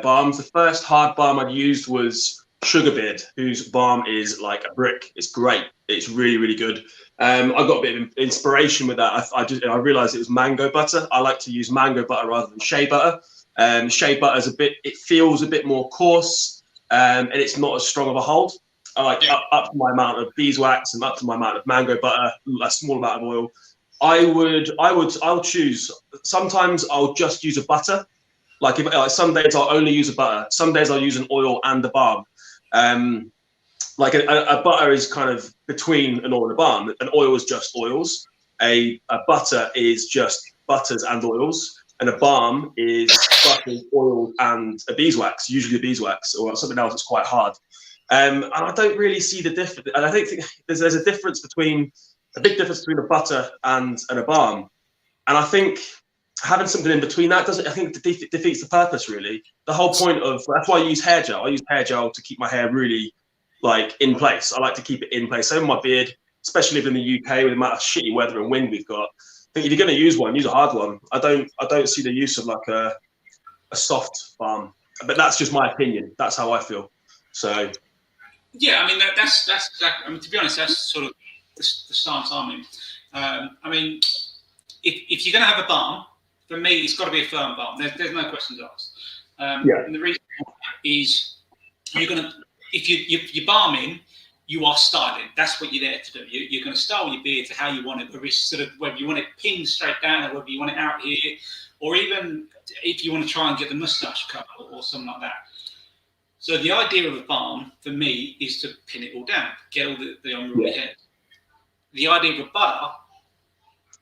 balms. The first hard balm I'd used was Sugarbeard, whose balm is like a brick. It's great. It's really, really good. I got a bit of inspiration with that. I realised it was mango butter. I like to use mango butter rather than shea butter. Shea butter is it feels a bit more coarse, and it's not as strong of a hold. I like up to my amount of beeswax and up to my amount of mango butter, a small amount of oil. I'll choose. Sometimes I'll just use a butter. Like some days I'll only use a butter. Some days I'll use an oil and a balm. Like a butter is kind of between an oil and a balm. An oil is just oils. A butter is just butters and oils. And a balm is butters, oils, and a beeswax, usually a beeswax or something else that's quite hard. And I don't really see the difference. And I think there's a big difference between a butter and a balm. And I think having something in between that defeats the purpose, really. The whole point that's why I use hair gel. I use hair gel to keep my hair really like in place. I like to keep it in place. Same with my beard, especially living in the UK with the amount of shitty weather and wind we've got. I think if you're going to use one, use a hard one. I don't see the use of like a soft balm. But that's just my opinion. That's how I feel. So. Yeah, I mean that's exactly. I mean, to be honest, that's sort of the stance I'm in. I mean, if you're going to have a balm, for me, it's got to be a firm balm. There's no questions asked. And the reason is if you're balming, you are styling. That's what you're there to do. You're going to style your beard to how you want it, whether you want it pinned straight down or whether you want it out here, or even if you want to try and get the moustache cut or something like that. So the idea of a balm, for me, is to pin it all down, get all the unruly hair. The idea of a butter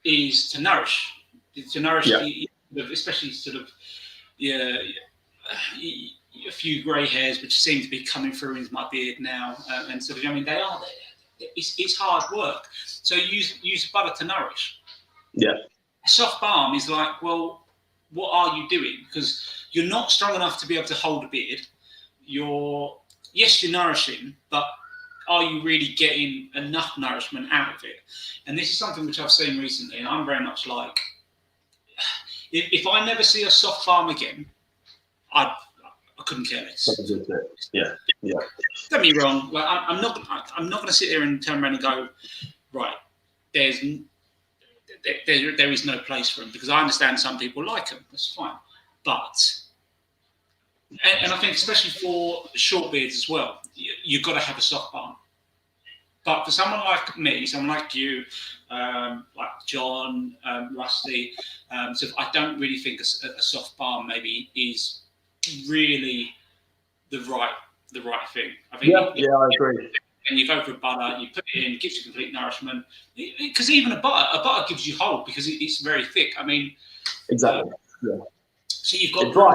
is to nourish, especially sort of a few grey hairs, which seem to be coming through into my beard now, and sort of, I mean, they are there. It's hard work. So use butter to nourish. Yeah. A soft balm is like, well, what are you doing? Because you're not strong enough to be able to hold a beard. You're nourishing, but are you really getting enough nourishment out of it? And this is something which I've seen recently, and I'm very much like, if I never see a soft balm again, I couldn't care less. Yeah. Don't get me wrong. Like, I'm not going to sit there and turn around and go, right, there is no place for them, because I understand some people like them. That's fine, but. And I think especially for short beards as well, you've got to have a soft balm. But for someone like me, someone like you, like John, Rusty, so I don't really think a soft balm maybe is really the right thing. I think I agree. And you go for a butter, you put it in, gives you complete nourishment. Because even a butter gives you hold because it's very thick. I mean, exactly. So you've got dry.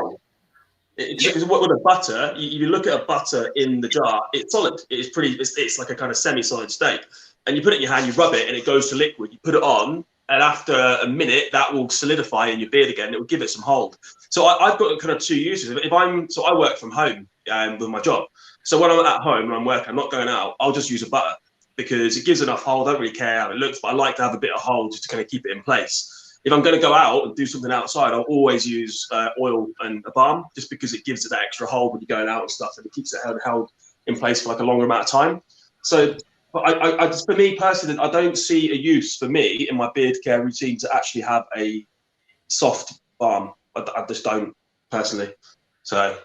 With a butter, you look at a butter in the jar, it's solid. It's like a kind of semi-solid state. And you put it in your hand, you rub it, and it goes to liquid. You put it on, and after a minute, that will solidify in your beard again. It will give it some hold. So I've got kind of two uses. I work from home with my job. So when I'm at home and I'm working, I'm not going out, I'll just use a butter because it gives enough hold. I don't really care how it looks, but I like to have a bit of hold just to kind of keep it in place. If I'm going to go out and do something outside, I'll always use oil and a balm just because it gives it that extra hold when you're going out and stuff, and it keeps it held in place for like a longer amount of time. So, but I just, for me personally, I don't see a use for me in my beard care routine to actually have a soft balm. I just don't personally. So.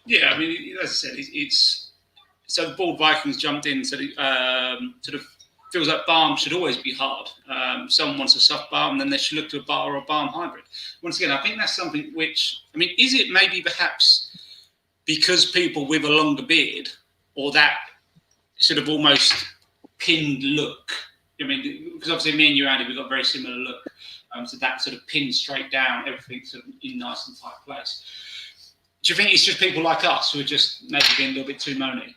Yeah, I mean, as I said, it's so Bald Vikings jumped in, so sort of feels like balm should always be hard. Someone wants a soft balm, then they should look to a butter or a balm hybrid. Once again, I think that's something which, I mean, is it maybe perhaps because people with a longer beard or that sort of almost pinned look? I mean, because obviously me and you, Andy, we've got a very similar look. So that sort of pinned straight down, everything sort of in nice and tight place. Do you think it's just people like us who are just maybe being a little bit too moany?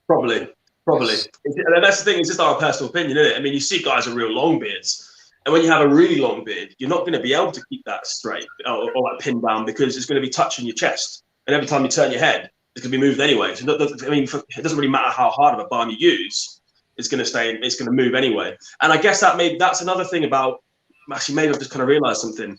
Probably. And that's the thing, it's just our personal opinion, isn't it? I mean, you see guys with real long beards, and when you have a really long beard, you're not going to be able to keep that straight or like pinned down because it's going to be touching your chest. and every time you turn your head, it's going to be moved anyway. So I mean, it doesn't really matter how hard of a balm you use. It's going to stay. It's going to move anyway. And I guess that's another thing about. Actually, maybe I've just kind of realised something.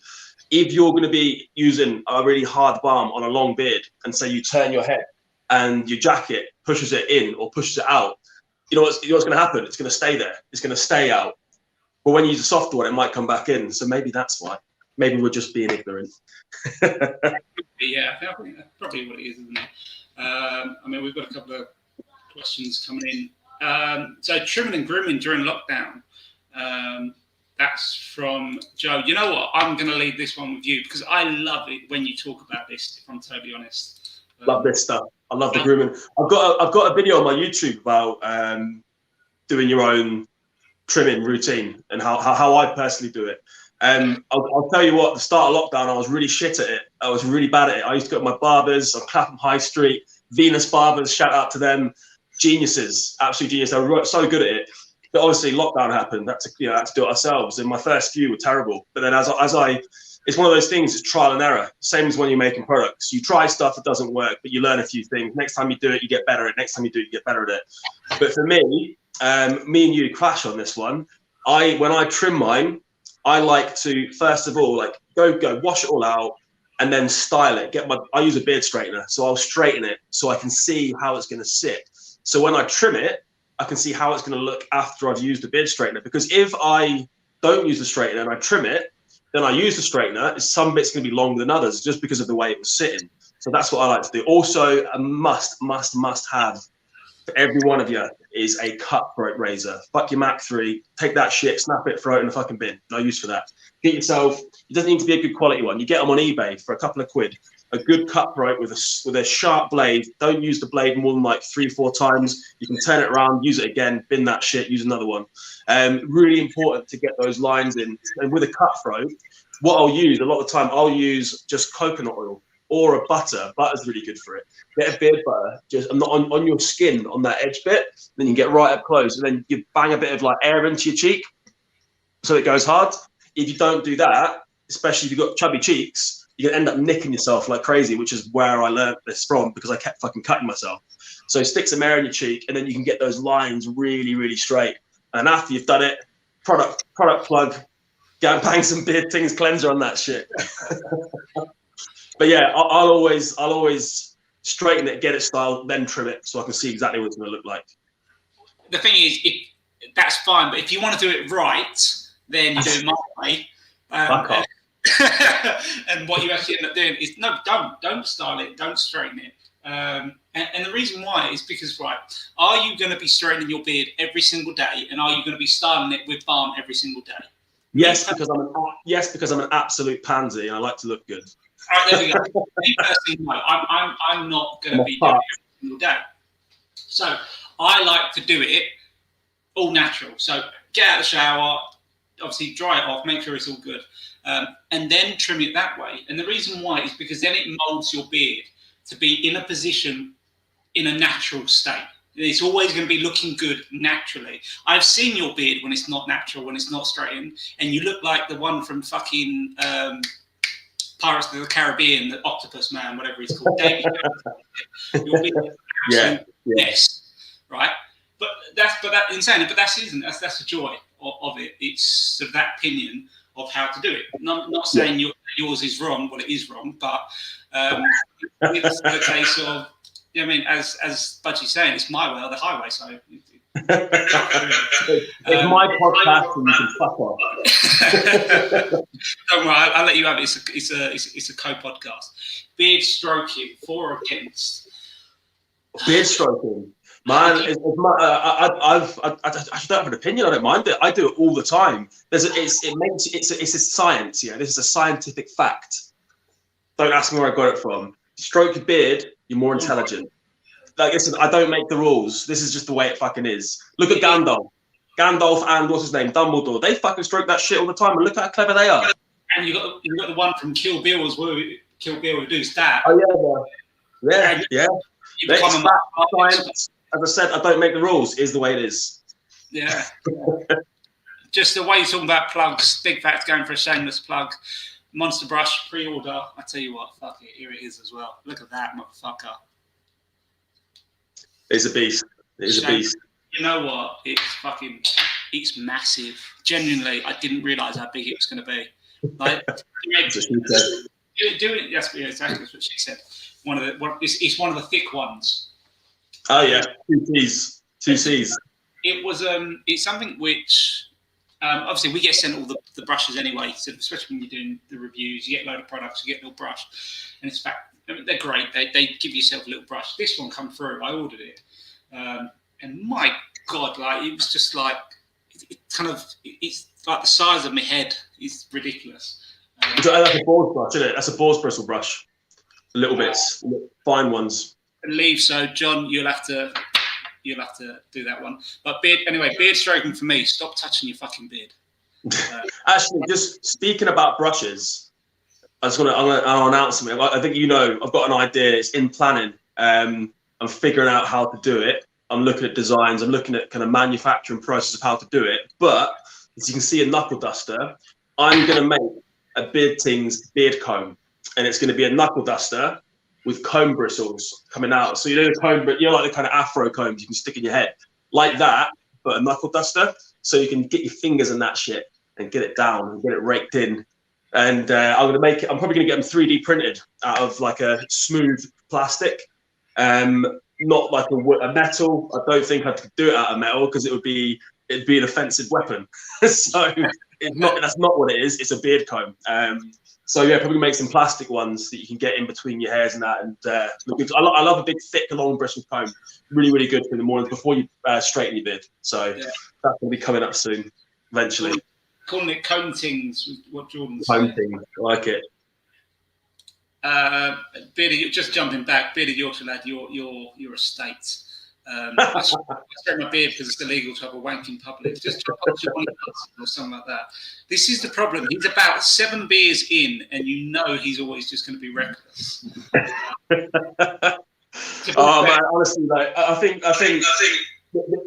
If you're going to be using a really hard balm on a long beard, and say you turn your head and your jacket pushes it in or pushes it out, you know what's going to happen? It's going to stay there. It's going to stay out. But when you use a softer one, it might come back in. So maybe that's why. Maybe we're just being ignorant. Yeah, I think that's probably what it is, isn't it? I mean, we've got a couple of questions coming in. So trimming and grooming during lockdown. That's from Joe. You know what? I'm going to leave this one with you because I love it when you talk about this, if I'm totally honest. Love this stuff. I love the grooming. I've got a video on my YouTube about doing your own trimming routine and how I personally do it. I'll tell you what, the start of lockdown, I was really shit at it. I was really bad at it. I used to go to my barbers on Clapham High Street, Venus Barbers, shout out to them. Geniuses, absolute genius. They were so good at it. But obviously lockdown happened. Had to do it ourselves. And my first few were terrible. But then as I it's one of those things, it's trial and error. Same as when you're making products. You try stuff, it doesn't work, but you learn a few things. Next time you do it, you get better at it. Next time you do it, you get better at it. But for me, me and you clash on this one. When I trim mine, I like to, first of all, like go wash it all out and then style it. I use a beard straightener. So I'll straighten it so I can see how it's going to sit. So when I trim it, I can see how it's going to look after I've used the beard straightener. Because if I don't use the straightener and I trim it, then I use the straightener, some bits going to be longer than others just because of the way it was sitting. So that's what I like to do. Also, a must have for every one of you is a cutthroat razor. Fuck your Mac 3, take that shit, snap it, throw it in the fucking bin. No use for that. Get yourself, it doesn't need to be a good quality one. You get them on eBay for a couple of quid. A good cutthroat with a sharp blade. Don't use the blade more than like 3-4 times. You can turn it around, use it again, bin that shit, use another one. Really important to get those lines in. And with a cutthroat, what I'll use, a lot of the time, I'll use just coconut oil or a butter. Butter's really good for it. Get a beard butter, just on your skin, on that edge bit, then you get right up close, and then you bang a bit of like air into your cheek so it goes hard. If you don't do that, especially if you've got chubby cheeks, you're going to end up nicking yourself like crazy, which is where I learned this from because I kept fucking cutting myself. So stick some air in your cheek, and then you can get those lines really, really straight. And after you've done it, product plug, go and bang some beard Tings cleanser on that shit. But yeah, I'll always straighten it, get it styled, then trim it so I can see exactly what it's going to look like. The thing is, that's fine, but if you want to do it right, then you do it my way. Fuck off. And what you actually end up doing is don't style it, don't straighten it. And the reason why is because, right, are you going to be straightening your beard every single day, and are you going to be styling it with balm every single day? Yes, because I'm an absolute pansy and I like to look good. All right, there we go. Me personally, no, I'm not going to be doing it every single day. So I like to do it all natural. So get out of the shower, obviously dry it off, make sure it's all good. And then trim it that way. And the reason why is because then it molds your beard to be in a position in a natural state. It's always going to be looking good naturally. I've seen your beard when it's not natural, when it's not straightened, and you look like the one from fucking Pirates of the Caribbean, the octopus man, whatever he's called. David. Your beard is yes, right? But that's the joy of it. It's sort of that opinion of how to do it. Not saying yours is wrong, well, it is wrong, but it's a case of, I mean, as Budgie's saying, it's my way or the highway, so... it's my podcast and you can fuck off. Don't worry, I'll let you have it. It's a co-podcast. Beard stroking, for or against? Beard stroking? Man, I don't have an opinion. I don't mind it. I do it all the time. It's a science. Yeah, this is a scientific fact. Don't ask me where I got it from. Stroke your beard, you're more intelligent. Like, listen, I don't make the rules. This is just the way it fucking is. Look at Gandalf and what's his name, Dumbledore. They fucking stroke that shit all the time, and look how clever they are. And you got the one from Kill Bill as well. Kill Bill who does that. Oh yeah. Science. As I said, I don't make the rules. Is the way it is. Yeah. Just the way you're talking about plugs. Big Fat's going for a shameless plug. Monster Brush pre-order. I tell you what, fuck it, here it is as well. Look at that motherfucker. It's a beast. It is a beast. You know what? It's massive. Genuinely, I didn't realise how big it was going to be. Like, doing it. Yes, exactly. That's what she said. It's one of the thick ones. Oh yeah, 2 C's. 2 C's. It's something which obviously we get sent all the brushes anyway. So especially when you're doing the reviews, you get a load of products, you get a little brush, and it's fact, I mean, they're great. They give yourself a little brush. This one come through. I ordered it, and my God, like it was just like it's like the size of my head. It's ridiculous. That's a boar's brush, isn't it? That's a boar's bristle brush. Little bits, fine ones. I believe so, John. You'll have to do that one. But beard stroking for me. Stop touching your fucking beard. Actually, just speaking about brushes, I'm gonna announce something. I think I've got an idea. It's in planning. I'm figuring out how to do it. I'm looking at designs. I'm looking at kind of manufacturing process of how to do it. But as you can see, a knuckle duster. I'm gonna make a Beard Tings beard comb, and it's gonna be a knuckle duster with comb bristles coming out. So the comb, but like the kind of afro combs you can stick in your head, like that, but a knuckle duster, so you can get your fingers in that shit and get it down and get it raked in. And I'm probably gonna get them 3D printed out of like a smooth plastic, not like a metal. I don't think I could do it out of metal because it'd be an offensive weapon. So that's not what it is. It's a beard comb. So yeah, probably make some plastic ones that you can get in between your hairs and that. And I love a big, thick, long bristle comb. Really, really good for the morning before you straighten your beard. So that's going to be coming up soon, eventually. Calling it comb tings, what Jordan said. Comb tings, I like it. Bearded, just jumping back, bearded Yorkshire lad, your estate. I straight my beard because it's illegal to have a wank in public. Just drop up to one or something like that. This is the problem. He's about 7 beers in, and he's always just going to be reckless. Oh man, honestly, I think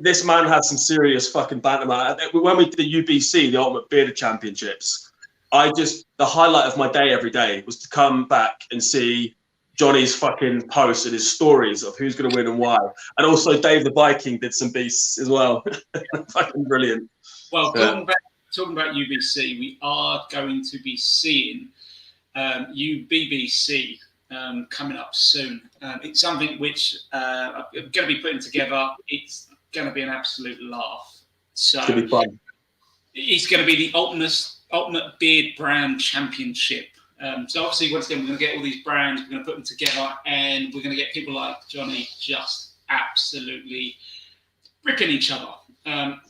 this man has some serious fucking banter, man. When we did the UBC, the Ultimate Bearded Championships, the highlight of my day every day was to come back and see Johnny's fucking posts and his stories of who's going to win and why. And also Dave the Viking did some beasts as well. Fucking brilliant. Well, talking about UBC, we are going to be seeing UBBC coming up soon. It's something which I'm going to be putting together. It's going to be an absolute laugh. So it's going to be fun. It's going to be the Ultimate Beard Brand Championship. So obviously, once again, we're going to get all these brands, we're going to put them together, and we're going to get people like Johnny just absolutely ripping each other. And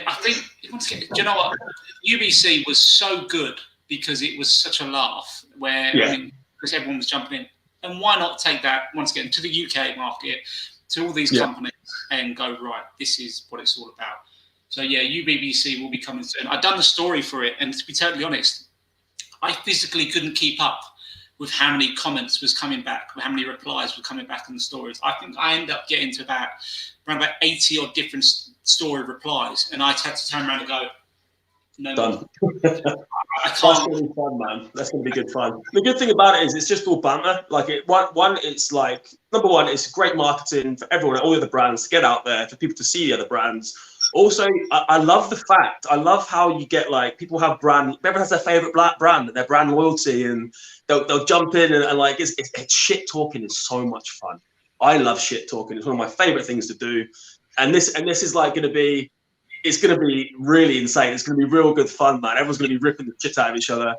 I think, once again, do you know what? UBC was so good because it was such a laugh because everyone was jumping in. And why not take that, once again, to the UK market, to all these companies and go, right, this is what it's all about. So, yeah, UBBC will be coming soon. I've done the story for it, and to be totally honest, I physically couldn't keep up with how many comments was coming back, how many replies were coming back on the stories. I think I ended up getting to around about 80 odd different story replies, and I had to turn around and go, no. Done. That's going to be fun, man. That's going to be good fun. The good thing about it is it's just all banter. Like it's like, number one, it's great marketing for everyone, all the other brands to get out there, for people to see the other brands. Also, I love the fact, I love how you get like, people have everyone has their favorite black brand, their brand loyalty, and they'll jump in and like, it's shit talking is so much fun. I love shit talking. It's one of my favorite things to do. And this is like it's going to be really insane. It's going to be real good fun, man. Everyone's going to be ripping the shit out of each other.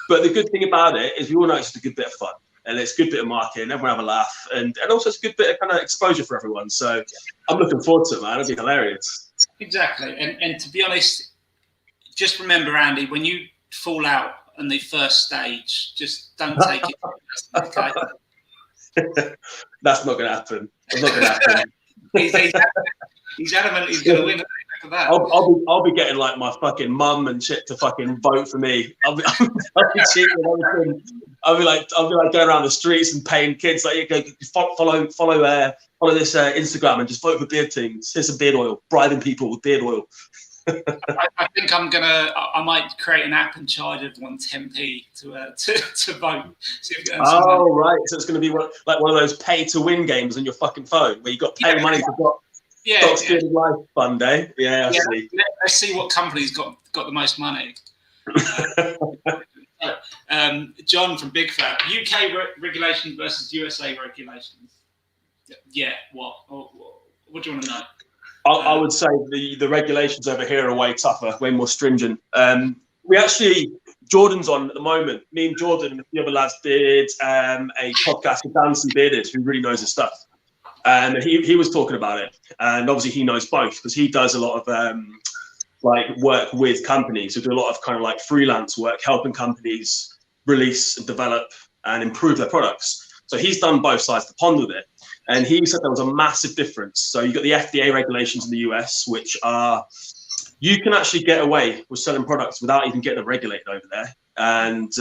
But the good thing about it is we all know it's just a good bit of fun. And it's a good bit of marketing. Everyone have a laugh. And also it's a good bit of kind of exposure for everyone. So I'm looking forward to it, man. It'll be hilarious. Exactly. And to be honest, just remember, Andy, when you fall out on the first stage, just don't take it. Okay? That's not going to happen. It's not going to happen. He's adamant he's going to win. That. I'll be getting like my fucking mum and shit to fucking vote for me. I'll be cheating and everything. I'll be like going around the streets and paying kids like, follow this Instagram and just vote for Beard Tings. Here's some beard oil, bribing people with beard oil. I think I might create an app and charge everyone 10p to vote. See if oh, right. So it's going to be like one of those pay-to-win games on your fucking phone where you got to pay money for Stocks Good Life Fund, eh? Yeah, I see. Let's see what company's got the most money. John from Big Fat, UK regulations versus USA regulations. Yeah, what do you want to know? I would say the regulations over here are way tougher, way more stringent. Jordan's on at the moment. Me and Jordan and a few other lads did a podcast with Danson Bearded, who really knows his stuff. And he was talking about it. And obviously he knows both because he does a lot of work with companies who do a lot of kind of like freelance work, helping companies release and develop and improve their products. So he's done both sides of the pond with it. And he said there was a massive difference. So you've got the FDA regulations in the US, which are, you can actually get away with selling products without even getting them regulated over there. And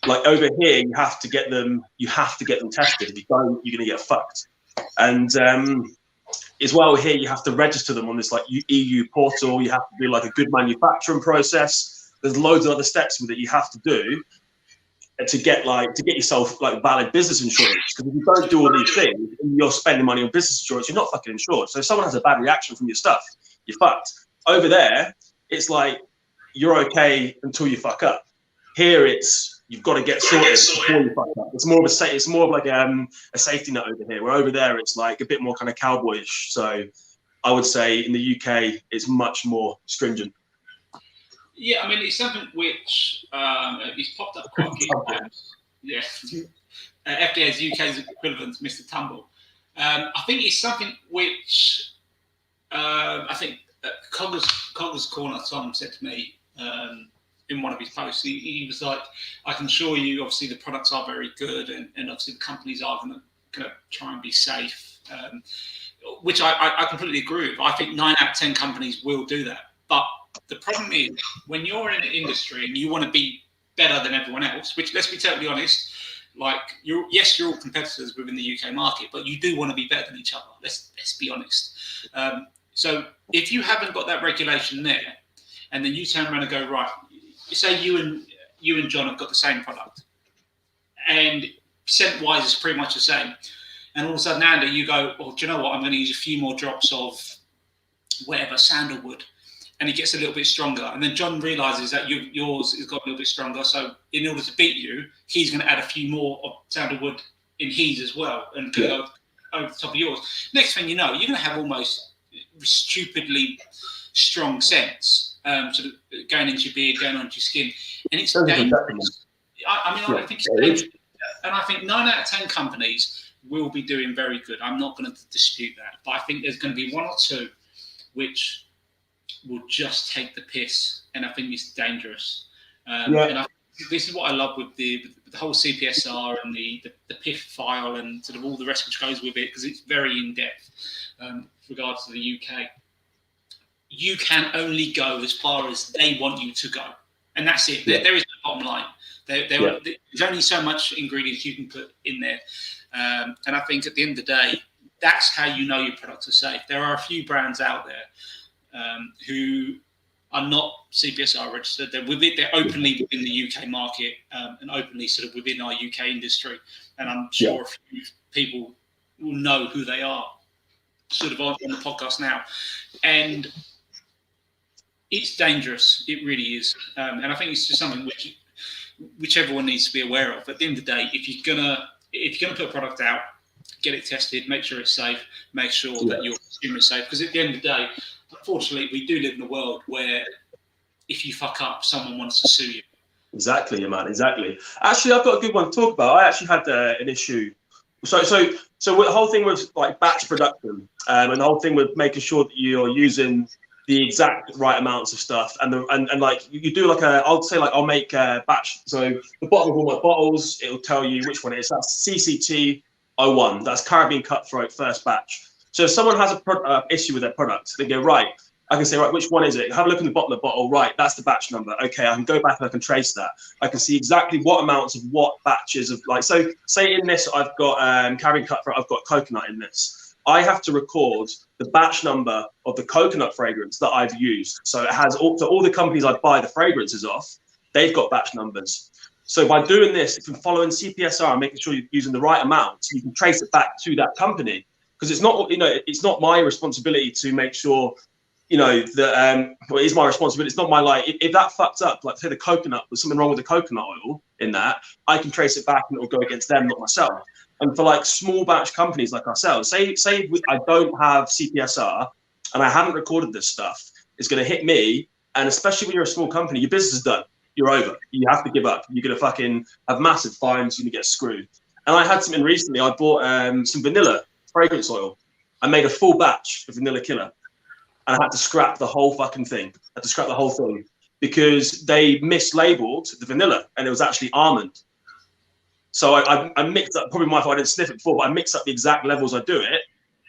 like over here, you have to get them tested. If you don't, you're going to get fucked. And as well here, you have to register them on this like EU portal. You have to do like a good manufacturing process. There's loads of other steps with it you have to do to get yourself like valid business insurance. Because if you don't do all these things and you're spending money on business insurance, you're not fucking insured. So if someone has a bad reaction from your stuff, you're fucked. Over there, it's like you're okay until you fuck up. Here, it's you've got to get sorted before you fuck up. It's more of like a safety net over here. Where over there, it's like a bit more kind of cowboyish. So I would say in the UK, it's much more stringent. Yeah, I mean, it's something which it's popped up quite a few times. Yeah, FDA's UK's equivalent to Mr. Tumble. I think it's something which I think Cogger's Corner, Tom said to me in one of his posts, he was like, I can assure you, obviously, the products are very good and obviously the companies are going to try and be safe, which I completely agree with. I think 9 out of 10 companies will do that. But the problem is, when you're in an industry and you want to be better than everyone else, which, let's be totally honest, like you're all competitors within the UK market, but you do want to be better than each other. Let's be honest. So if you haven't got that regulation there, and then you turn around and go, right, say you and John have got the same product, and scent-wise is pretty much the same, and all of a sudden, Andy, you go, well, do you know what? I'm going to use a few more drops of whatever, sandalwood, and it gets a little bit stronger. And then John realizes that yours has got a little bit stronger. So in order to beat you, he's going to add a few more of sandalwood in his as well and go over the top of yours. Next thing you know, you're going to have almost stupidly strong scents sort of going into your beard, going onto your skin. And it's dangerous. I think it's dangerous. And I think 9 out of 10 companies will be doing very good. I'm not going to dispute that. But I think there's going to be 1 or 2 which will just take the piss, and I think it's dangerous. And this is what I love with the whole CPSR and the PIF file and sort of all the rest which goes with it, because it's very in depth with regards to the UK. You can only go as far as they want you to go, and that's it. There is no bottom line. There's only so much ingredients you can put in there, and I think at the end of the day, that's how you know your products are safe. There are a few brands out there who are not CPSR registered. They're openly within the UK market and openly sort of within our UK industry. And I'm sure a few people will know who they are sort of on the podcast now. And it's dangerous. It really is. And I think it's just something which everyone needs to be aware of. At the end of the day, if you're gonna put a product out, get it tested, make sure it's safe, make sure that your consumer is safe. Because at the end of the day, unfortunately, we do live in a world where if you fuck up, someone wants to sue you. Exactly, man. Exactly. Actually, I've got a good one to talk about. I actually had an issue. So with the whole thing with like batch production and the whole thing with making sure that you're using the exact right amounts of stuff and like you do like I'll make a batch. So the bottom of all my bottles, it'll tell you which one it is. That's CCT 01. That's Caribbean Cutthroat first batch. So if someone has a issue with their product, they go, right, I can say, right, which one is it? Have a look in the bottom of the bottle. Right, that's the batch number. Okay, I can go back and I can trace that. I can see exactly what amounts of what batches of, like, so say in this, I've got Caribbean Cutthroat, I've got coconut in this. I have to record the batch number of the coconut fragrance that I've used. So it has all the companies I buy the fragrances off, they've got batch numbers. So by doing this, if you're following CPSR and making sure you're using the right amount, you can trace it back to that company. Because it's not, it's not my responsibility to make sure, that well, it is my responsibility. It's not my, like, if that fucked up, like say the coconut, there's something wrong with the coconut oil in that, I can trace it back and it'll go against them, not myself. And for like small batch companies like ourselves, say I don't have CPSR and I haven't recorded this stuff, it's going to hit me. And especially when you're a small company, your business is done. You're over. You have to give up. You're going to fucking have massive fines. You're going to get screwed. And I had something recently. I bought some vanilla fragrance oil. I made a full batch of Vanilla Killer. And I had to scrap the whole fucking thing. I had to scrap the whole thing because they mislabeled the vanilla and it was actually almond. So I mixed up, probably my fault, I didn't sniff it before, but I mixed up the exact levels I do it,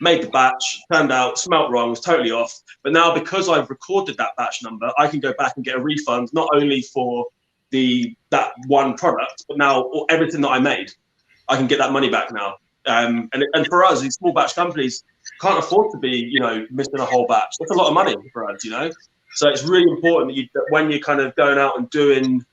made the batch, turned out, smelt wrong, was totally off. But now because I've recorded that batch number, I can go back and get a refund, not only for that one product, but now everything that I made. I can get that money back now. And for us, these small batch companies can't afford to be, missing a whole batch. That's a lot of money for us, So it's really important that when you're kind of going out and doing,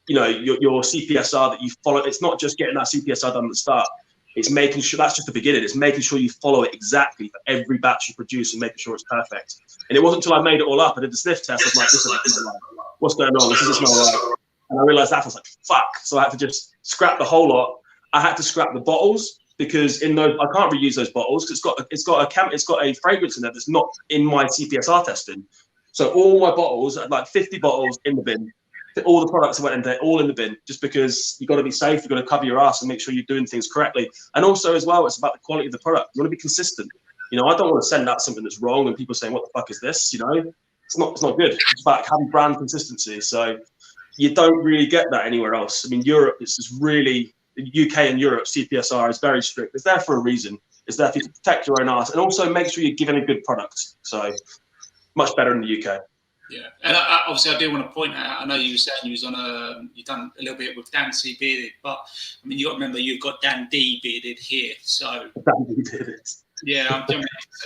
your CPSR, that you follow. It's not just getting that CPSR done at the start. It's making sure that's just the beginning. It's making sure you follow it exactly for every batch you produce and making sure it's perfect. And it wasn't until I made it all up, I did the sniff test. I was like, listen, what's going on? This doesn't smell right. And I realized that I was like, fuck. So I had to just scrap the whole lot. I had to scrap the bottles because in those I can't reuse those bottles because it's got a fragrance in there that's not in my CPSR testing. So all my bottles, like 50 bottles in the bin. All the products that went in there, all in the bin, just because you've got to be safe. You've got to cover your ass and make sure you're doing things correctly. And also, as well, it's about the quality of the product. You want to be consistent. I don't want to send out something that's wrong and people saying, "What the fuck is this?" It's not good. It's about having brand consistency. So you don't really get that anywhere else. I mean, Europe is just really, the UK and Europe CPSR is very strict. It's there for a reason. It's there for you to protect your own ass and also make sure you're giving a good product. So much better in the UK. Yeah, and obviously I do want to point out, I know you were saying you was on you've done a little bit with Dan C bearded, but I mean, you got to remember you've got Dan D bearded here, so Dan D bearded. Yeah, I'm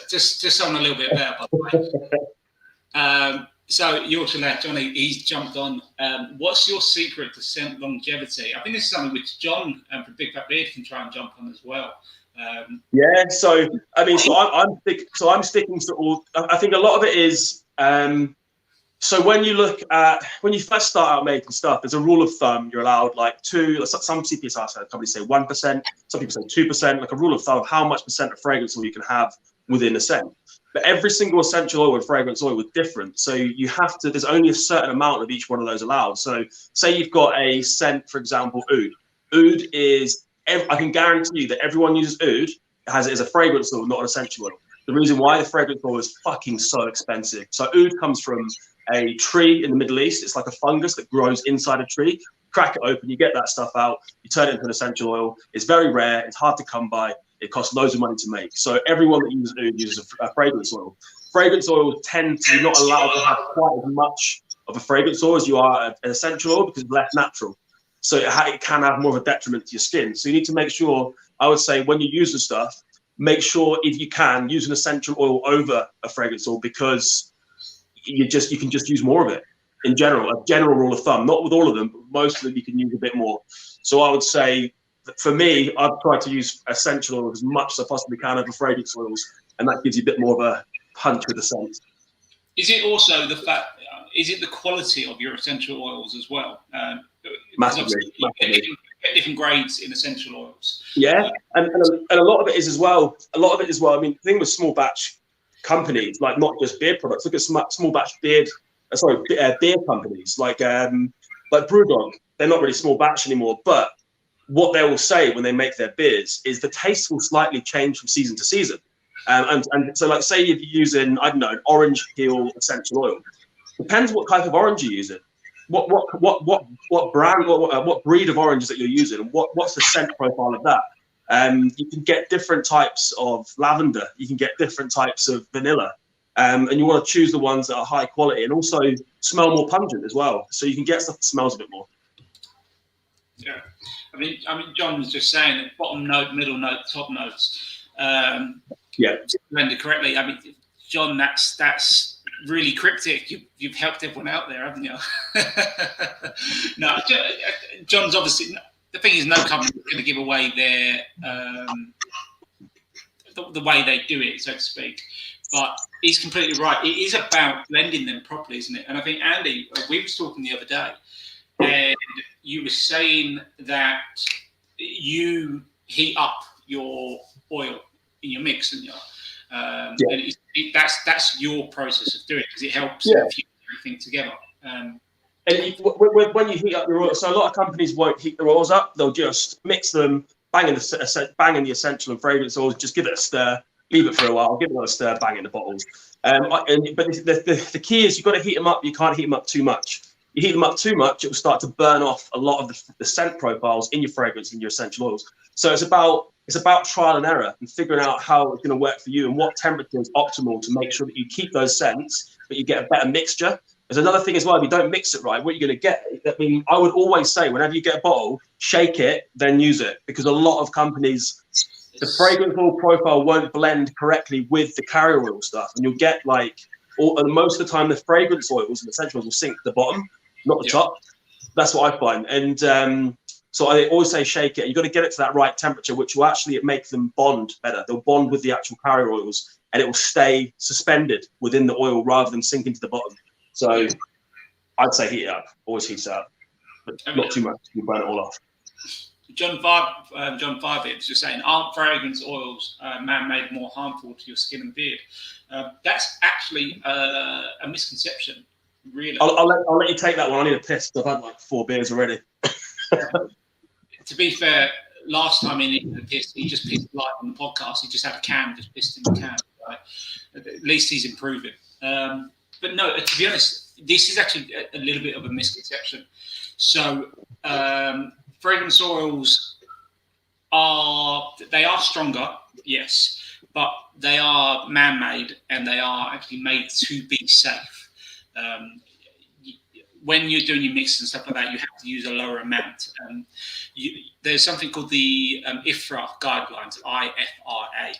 just on a little bit better, by the way. So you also left Johnny. He's jumped on. What's your secret to scent longevity? I think this is something which John from Big Fat Beard can try and jump on as well. Yeah, so I mean, I'm sticking to all. I think a lot of it is. So when you first start out making stuff, there's a rule of thumb. You're allowed like some CPSR companies say 1%, some people say 2%, like a rule of thumb of how much percent of fragrance oil you can have within a scent. But every single essential oil and fragrance oil was different. So there's only a certain amount of each one of those allowed. So say you've got a scent, for example, oud. Oud is, I can guarantee you that everyone uses oud has it as a fragrance oil, not an essential oil. The reason why the fragrance oil is fucking so expensive. So oud comes from a tree in the Middle East. It's like a fungus that grows inside a tree. Crack it open, you get that stuff out, you turn it into an essential oil. It's very rare, it's hard to come by, it costs loads of money to make. So everyone that uses oud uses a fragrance oil. Fragrance oils tend to not allowed to have quite as much of a fragrance oil as you are an essential oil because it's less natural. So it can have more of a detriment to your skin. So you need to make sure, I would say, when you use the stuff, make sure if you can use an essential oil over a fragrance oil because you can just use more of it in general, a general rule of thumb, not with all of them, but most of them you can use a bit more. So I would say that for me, I've tried to use essential oils as much as I possibly can over fragrance oils, and that gives you a bit more of a punch with the scent. Is it also is it the quality of your essential oils as well? Massively. Different grades in essential oils. Yeah, and a lot of it is as well. I mean, the thing with small batch companies, like not just beer products. Look at small batch beer companies like Brewdog. They're not really small batch anymore, but what they will say when they make their beers is the taste will slightly change from season to season. And so, like, say if you're using, I don't know, an orange peel essential oil. Depends what type of orange you're using. What brand or what breed of oranges that you're using, and what's the scent profile of that. You can get different types of lavender. You can get different types of vanilla, and you want to choose the ones that are high quality and also smell more pungent as well. So you can get stuff that smells a bit more. Yeah, I mean, John was just saying that bottom note, middle note, top notes. Blended correctly. I mean, John, that's really cryptic. You've helped everyone out there, haven't you? No, John's obviously, the thing is, no company is going to give away their the way they do it, so to speak. But he's completely right. It is about blending them properly, isn't it? And I think, Andy, we were talking the other day, and you were saying that you heat up your oil in your mix, and and that's your process of doing it, because it helps fuse everything together. And when you heat up your oil, so a lot of companies won't heat their oils up; they'll just mix them, bang in the essential and fragrance oils, just give it a stir, leave it for a while, give it another stir, bang in the bottles. But the key is you've got to heat them up. You can't heat them up too much. You heat them up too much, it will start to burn off a lot of the scent profiles in your fragrance and your essential oils. So it's about trial and error and figuring out how it's going to work for you and what temperature is optimal to make sure that you keep those scents, but you get a better mixture. There's another thing as well. If you don't mix it right, what you're going to get, I mean, I would always say whenever you get a bottle, shake it, then use it, because a lot of companies, the fragrance oil profile won't blend correctly with the carrier oil stuff, and you'll get most of the time the fragrance oils and essential oils will sink to the bottom, not the top. That's what I find. And so I always say shake it. You've got to get it to that right temperature, which will actually make them bond better. They'll bond with the actual carrier oils, and it will stay suspended within the oil rather than sinking to the bottom. So I'd say heat it up. Always heat it up, but not too much. You burn it all off. John Five was just saying, aren't fragrance oils man-made more harmful to your skin and beard? That's actually a misconception, really. I'll let you take that one. I need a piss. I've had like 4 beers already. To be fair, last time he just pissed live on the podcast. He just had a can, just pissed in the can. Right? At least he's improving. But no, to be honest, this is actually a little bit of a misconception. So fragrance oils are stronger, yes, but they are man-made and they are actually made to be safe. When you're doing your mix and stuff like that, you have to use a lower amount. There's something called the IFRA guidelines, IFRA.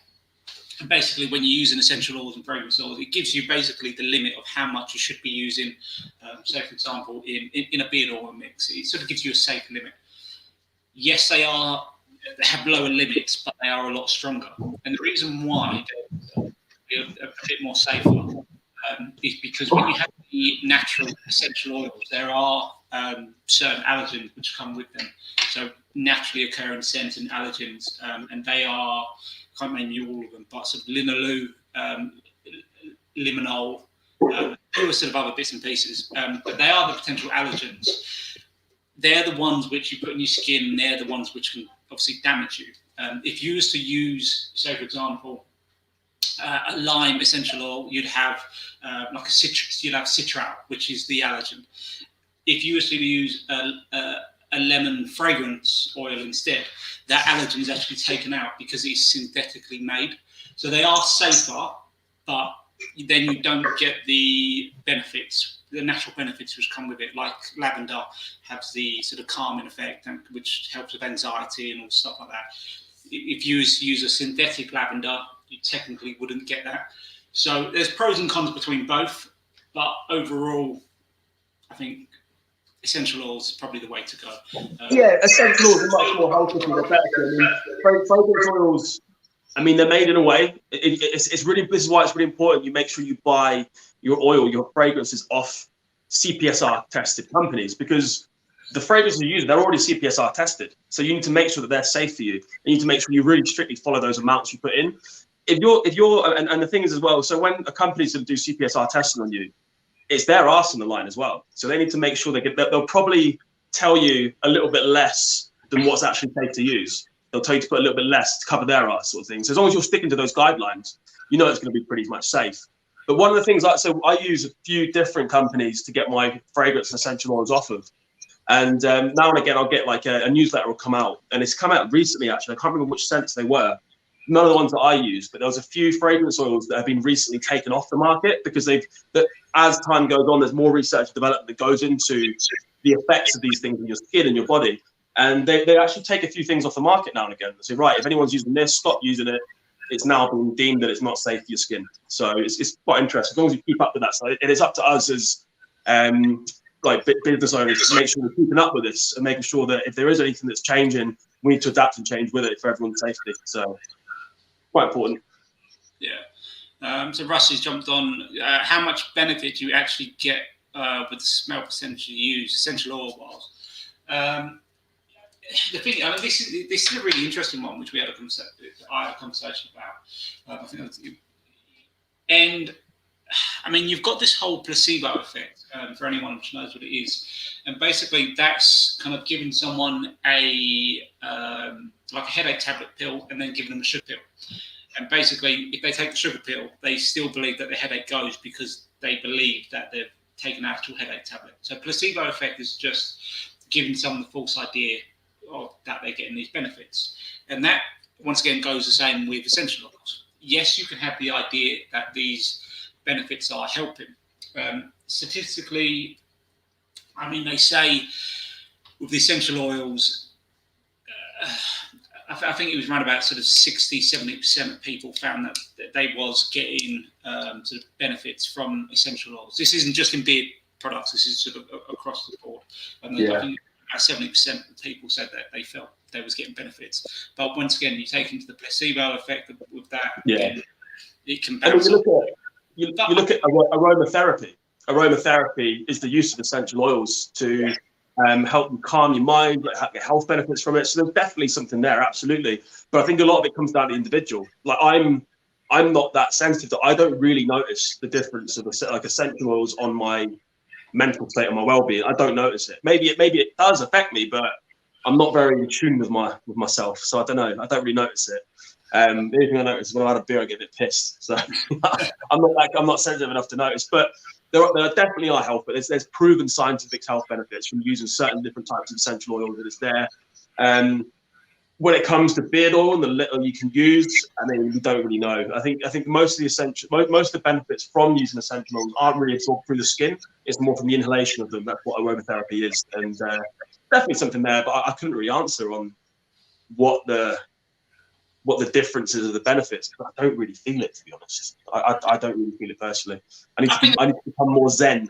And basically, when you use an essential oils and fragrance oils, it gives you basically the limit of how much you should be using. Say, for example, in a beard oil mix, it sort of gives you a safe limit. Yes, they have lower limits, but they are a lot stronger. And the reason why they're a bit more safer is because when you have the natural essential oils, there are certain allergens which come with them. So naturally occurring scents and allergens, and they are, I can't name you all of them, but sort of linalool, limonol, there were sort of other bits and pieces, but they are the potential allergens. They're the ones which you put in your skin, and they're the ones which can obviously damage you. If you was to use, say, for example, a lime essential oil, you'd have like a citrus, you'd have citral, which is the allergen. If you was to use a lemon fragrance oil instead, that allergen is actually taken out because it's synthetically made. So they are safer, but then you don't get the benefits, the natural benefits which come with it, like lavender has the sort of calming effect, which helps with anxiety and all stuff like that. If you use a synthetic lavender, you technically wouldn't get that. So there's pros and cons between both, but overall, I think essential oils is probably the way to go. Essential oils are much more healthy and effective. I mean, fragrance oils, I mean, they're made in a way. It's really, this is why it's really important. You make sure you buy your oil, your fragrances off CPSR tested companies, because the fragrances you use, they're already CPSR tested. So you need to make sure that they're safe for you. You need to make sure you really strictly follow those amounts you put in. If you're, and the thing is as well, so when a company's going to do CPSR testing on you, it's their arse on the line as well. So they need to make sure they'll probably tell you a little bit less than what's actually safe to use. They'll tell you to put a little bit less to cover their arse, sort of thing. So as long as you're sticking to those guidelines, you know it's going to be pretty much safe. But one of the things, so I use a few different companies to get my fragrance and essential oils off of. And now and again, I'll get like a newsletter will come out, and it's come out recently, actually. I can't remember which scents they were. None of the ones that I use, but there was a few fragrance oils that have been recently taken off the market because as time goes on, there's more research and development that goes into the effects of these things in your skin and your body. And they actually take a few things off the market now and again. They say, right, if anyone's using this, stop using it. it's now been deemed that it's not safe for your skin. So it's quite interesting as long as you keep up with that. So it is up to us as like business owners to make sure we're keeping up with this and making sure that if there is anything that's changing, we need to adapt and change with it for everyone's safety. So quite important. Yeah. So Russ has jumped on. How much benefit do you actually get with the smell percentage you use, essential oil bars? The thing, I mean, this is a really interesting one, which we had a conversation about. I think that was, and I mean, you've got this whole placebo effect for anyone who knows what it is, and basically that's kind of giving someone a like a headache tablet pill and then giving them a sugar pill. And basically, if they take the sugar pill, they still believe that the headache goes because they believe that they've taken an actual headache tablet. So placebo effect is just giving someone the false idea of that they're getting these benefits. And that, once again, goes the same with essential oils. Yes, you can have the idea that these benefits are helping. Statistically, I mean, they say with the essential oils, I think it was around about sort of 60-70% of people found that they was getting sort of benefits from essential oils. This isn't just in beard products, this is sort of across the board. And I think about 70% of people said that they felt they was getting benefits. But once again, you take into the placebo effect with that, again, it can bounce. You look at aromatherapy. Aromatherapy is the use of essential oils to help you calm your mind, get health benefits from it. So there's definitely something there, absolutely. But I think a lot of it comes down to the individual. Like I'm not that sensitive that I don't really notice the difference of like essential oils on my mental state and my well-being. I don't notice it. Maybe it does affect me, but I'm not very in tune with myself. So I don't know. I don't really notice it. The only thing I notice is when I had a beer, I get a bit pissed. So I'm not sensitive enough to notice. But there definitely are health, but there's proven scientific health benefits from using certain different types of essential oil that is there. When it comes to beard oil and the little you can use, I mean, we don't really know. I think most of the benefits from using essential oils aren't really absorbed through the skin. It's more from the inhalation of them. That's what aromatherapy is, and definitely something there. But I couldn't really answer on what the differences of the benefits, because I don't really feel it, to be honest. I don't really feel it personally. I need to become more zen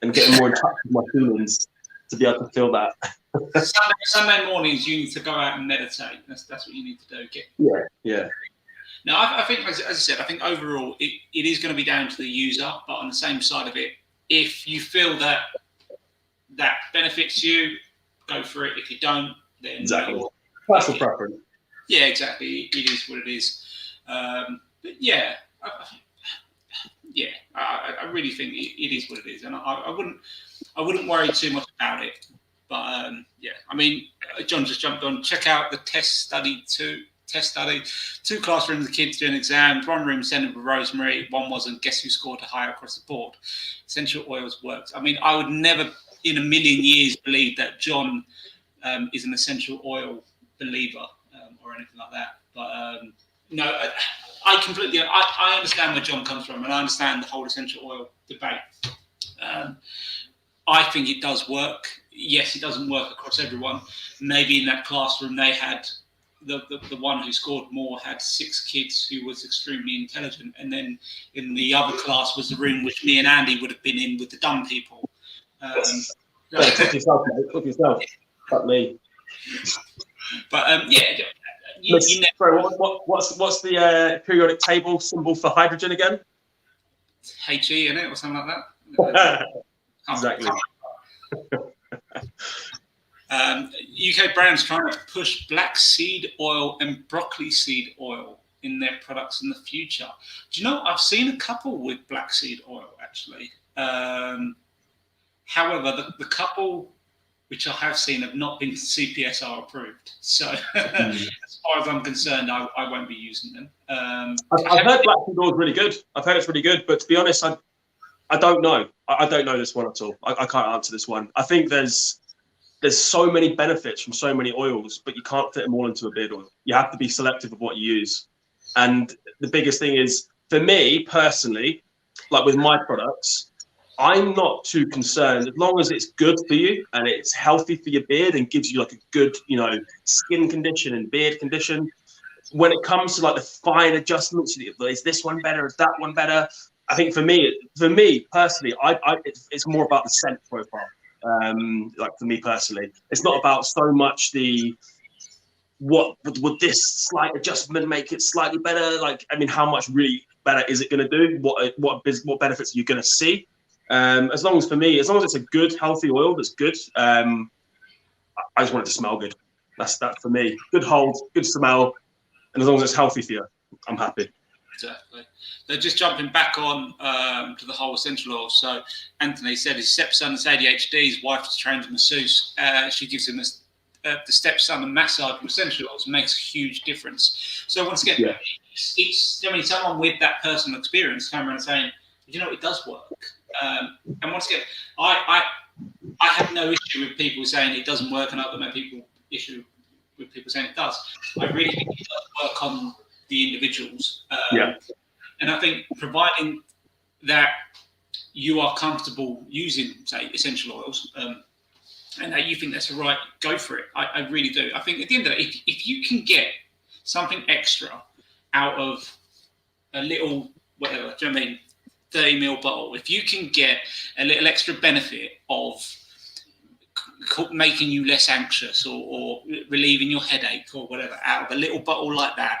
and get more in touch with my feelings to be able to feel that. Sunday mornings, you need to go out and meditate. That's what you need to do. Yeah. Now, I think, as I said, I think overall it is going to be down to the user, but on the same side of it, if you feel that benefits you, go for it. If you don't, then exactly. Personal preference. Yeah, exactly. It is what it is. But yeah, I really think it is what it is, and I wouldn't worry too much about it. But yeah, I mean, John just jumped on. Check out the test study. Two classrooms of kids doing exams. One room sending for rosemary. One wasn't. Guess who scored higher across the board? Essential oils works. I mean, I would never in a million years believe that John is an essential oil believer. Or anything like that, but no, I completely. I understand where John comes from, and I understand the whole essential oil debate. I think it does work. Yes, it doesn't work across everyone. Maybe in that classroom they had the one who scored more had 6 kids who was extremely intelligent, and then in the other class was the room which me and Andy would have been in with the dumb people. Talk yourself, mate. Talk yourself. Fuck me. But yeah. Sorry, what's the periodic table symbol for hydrogen again? HE in it or something like that. Exactly. UK brands trying to push black seed oil and broccoli seed oil in their products in the future. Do you know, I've seen a couple with black seed oil actually. However, the couple which I have seen have not been CPSR approved. So as far as I'm concerned, I won't be using them. I've heard black seed oil is really good. I've heard it's really good, but to be honest, I don't know. I don't know this one at all. I can't answer this one. I think there's so many benefits from so many oils, but you can't fit them all into a beard oil. You have to be selective of what you use. And the biggest thing is, for me personally, like with my products, I'm not too concerned as long as it's good for you and it's healthy for your beard and gives you like a good, skin condition and beard condition. when it comes to like the fine adjustments, is this one better? Is that one better? I think for me personally, it's more about the scent profile. Like for me personally, it's not about so much the what would this slight adjustment make it slightly better. Like, I mean, how much really better is it going to do? What benefits are you going to see? As long as it's a good healthy oil that's good, I just want it to smell good. That's that for me. Good hold, good smell, and as long as it's healthy for you, I'm happy. Exactly. So just jumping back on to the whole essential oil. So Anthony said his stepson has ADHD. His wife is trained masseuse. She gives him the stepson a massage with essential oils. Makes a huge difference. So once again, it's I mean, someone with that personal experience coming around and saying, you know, it does work. And once again, I have no issue with people saying it doesn't work, and I have no issue with people saying it does. I really think it does work on the individuals. And I think providing that you are comfortable using, say, essential oils, and that you think that's right, go for it. I really do. I think at the end of the day, if you can get something extra out of a little, whatever, do you know what I mean, 30ml bottle, if you can get a little extra benefit of making you less anxious or relieving your headache or whatever out of a little bottle like that,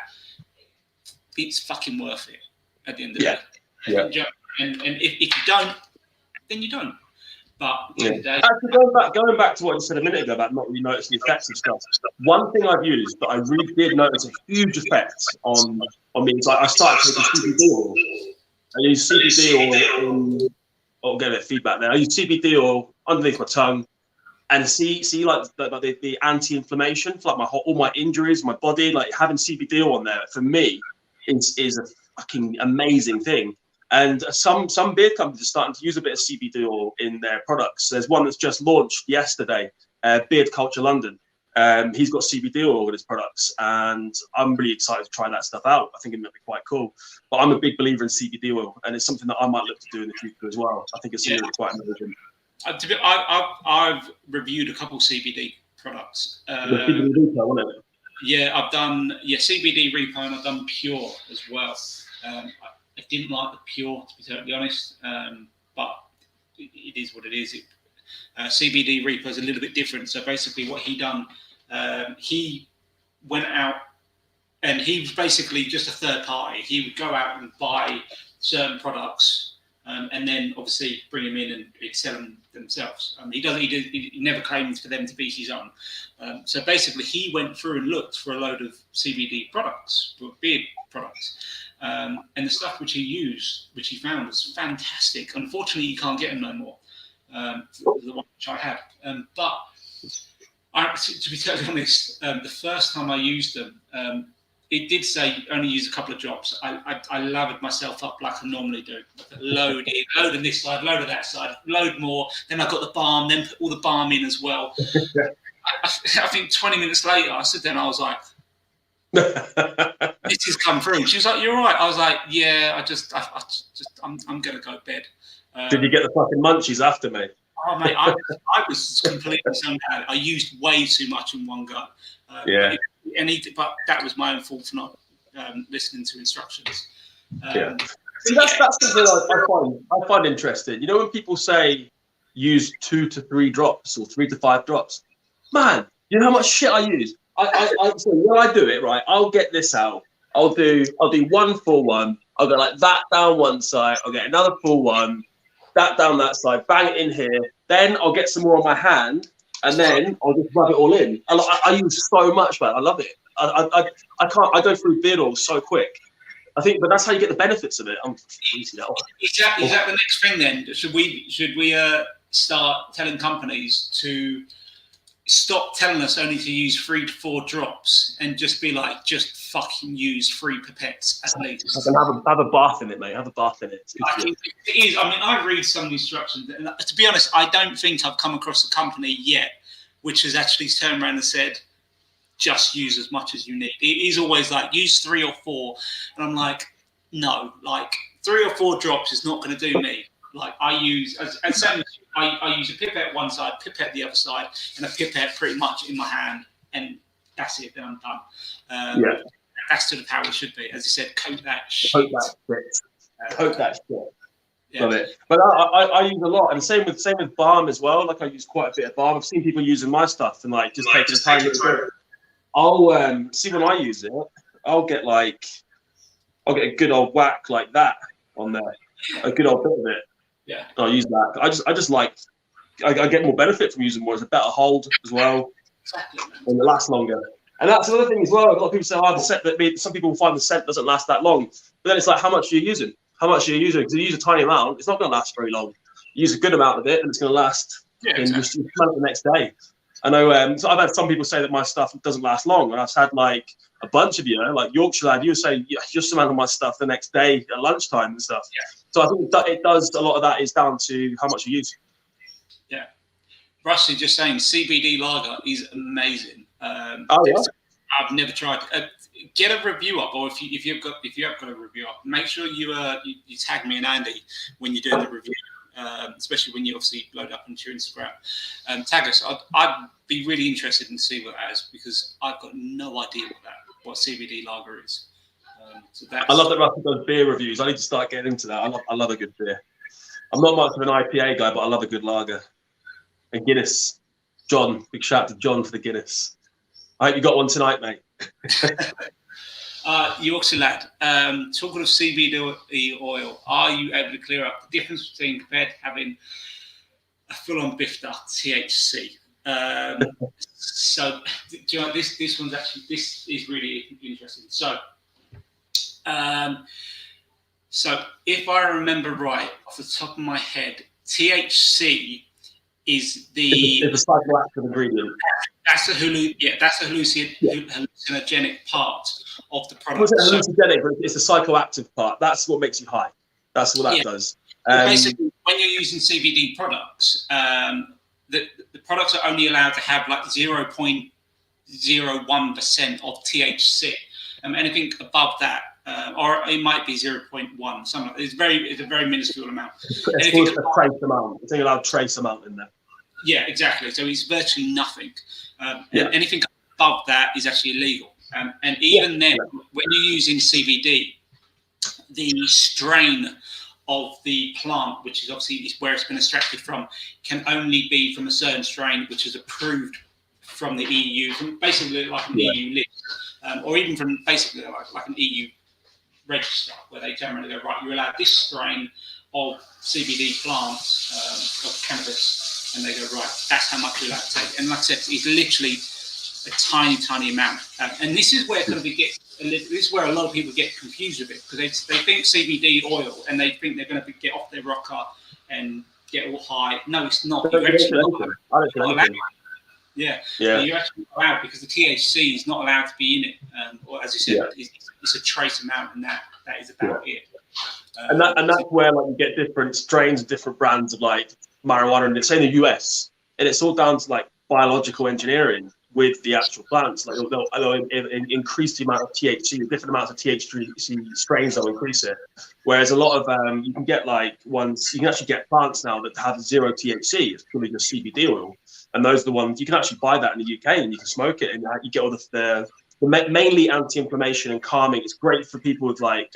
it's fucking worth it at the end of the day. And if you don't, then you don't. But actually, going back to what you said a minute ago about not really noticing the effects of stuff, one thing I've used that I really did notice a huge effect on me is I started taking CBD oil. I use CBD oil I'll get a bit of feedback there. I use CBD oil underneath my tongue and see like the anti-inflammation for like all my injuries, my body, like having CBD oil on there for me is a fucking amazing thing. And some beard companies are starting to use a bit of CBD oil in their products. There's one that's just launched yesterday, Beard Culture London. He's got CBD oil in his products, and I'm really excited to try that stuff out. I think it might be quite cool. But I'm a big believer in CBD oil, and it's something that I might look to do in the future as well. I think it's something that's quite amazing. I've reviewed a couple CBD products. CBD Repo, wasn't it? Yeah, I've done CBD Repo, and I've done Pure as well. I didn't like the Pure, to be totally honest, but it is what it is. CBD Repo is a little bit different. So basically, what he done, he went out, and he was basically just a third party. He would go out and buy certain products, and then obviously bring them in and he'd sell them themselves. He never claimed for them to be his own. So basically, he went through and looked for a load of CBD products, beard products. And the stuff which he found was fantastic. Unfortunately, you can't get them no more. The one which I had. But to be totally honest, the first time I used them, it did say only use a couple of drops. I lathered myself up like I normally do. Load on this side, load on that side, load more. Then I got the balm, then put all the balm in as well. I think 20 minutes later, I stood there and I was like, this has come through. She was like, "You're right." I was like, "Yeah, I'm gonna go to bed." Did you get the fucking munchies after me? Oh mate, I was completely somehow. I used way too much in one go. But that was my own fault for not listening to instructions. See, that's something I find interesting. You know, when people say use 2 to 3 drops or 3 to 5 drops, man, you know how much shit I use. So when I do it, right, I'll get this out. I'll do 1 full one. I'll go like that down one side. I'll get another full one, that down that side, bang it in here. Then I'll get some more on my hand, and then I'll just rub it all in. I use so much, man. I love it. I go through beard oil so quick. I think, but that's how you get the benefits of it. Is that the next thing then? Should we start telling companies to stop telling us only to use 3 to 4 drops and just be like, just fucking use 3 pipettes at least? Have a bath in it, mate. Have a bath in it. I think it is. I mean, I read some of the instructions, and to be honest, I don't think I've come across a company yet which has actually turned around and said, just use as much as you need. It is always like, use 3 or 4. And I'm like, no, like 3 or 4 drops is not going to do me. Like I use, I use a pipette one side, pipette the other side, and a pipette pretty much in my hand, and that's it. Then I'm done. that's sort of how it should be. As you said, coat that shit. Coat that shit. Yeah. Love it. But I use a lot, and same with balm as well. Like I use quite a bit of balm. I've seen people using my stuff and like just taking the time to do it. I'll see when I use it, I'll get a good old whack like that on there, a good old bit of it. Yeah. I'll use that. I just like I get more benefit from using more. It's a better hold as well, Exactly. and it lasts longer. And that's another thing as well. A lot of people say, "Oh, the scent." Some people will find the scent doesn't last that long. But then it's like, how much are you using? How much are you using? Because you use a tiny amount, it's not going to last very long. You use a good amount of it, and it's going to last. Yeah, And exactly. you smell it the next day. I know. So I've had some people say that my stuff doesn't last long, and I've had like a bunch of like Yorkshire lad. You were saying you just smell my stuff the next day at lunchtime and stuff. Yeah. So I think that it does. A lot of that is down to how much you use. Yeah. Rusty just saying CBD lager is amazing. Oh yeah. I've never tried. Get a review up, or if you have got a review up, make sure you tag me and Andy when you're doing the review, especially when you obviously load up onto your Instagram. Tag us. I'd be really interested in see what that is, because I've got no idea what CBD lager is. So I love that Russell does beer reviews. I need to start getting into that. I love a good beer. I'm not much of an IPA guy, but I love a good lager. And Guinness. John, big shout out to John for the Guinness. I hope you got one tonight, mate. Yorkshire lad, talking of CBD oil, are you able to clear up the difference between compared to having a full-on biffed up THC? So, do you know, this is really interesting. So, if I remember right off the top of my head, THC is it's a psychoactive ingredient. That's a hallucinogenic part of the product. Was it hallucinogenic? But it's the psychoactive part. That's what makes you high. That's what that does. Basically, when you're using CBD products, the products are only allowed to have like 0.01% of THC. Anything above that, or it might be 0.1. Something. It's a very minuscule amount. It's a trace amount. It's only allowed trace amount in there. Yeah, exactly. So it's virtually nothing. And anything above that is actually illegal. And even then, when you're using CBD, the strain of the plant, which is obviously where it's been extracted from, can only be from a certain strain which is approved from the EU, from basically like an EU list, or even from basically like an EU register, where they generally go, right, you're allowed this strain of CBD plants, of cannabis, and they go, right, that's how much you're allowed to take. And like I said, it's literally a tiny amount. And this is where this is where a lot of people get confused with it, because they think CBD oil and they think they're going to get off their rocker and get all high. No, it's not. You're actually not allowed. Yeah, you're actually not allowed, because the THC is not allowed to be in it. Or as you said, it's a trace amount, and that is about it. And that's where like you get different strains and different brands of like marijuana, and it's in the US, and it's all down to like biological engineering with the actual plants. Like they'll increase the amount of THC, different amounts of THC strains will increase it. Whereas a lot of you can get like ones, you can actually get plants now that have 0 THC. It's purely just CBD oil, and those are the ones you can actually buy that in the UK, and you can smoke it, and you get all the mainly anti-inflammation and calming. It's great for people with like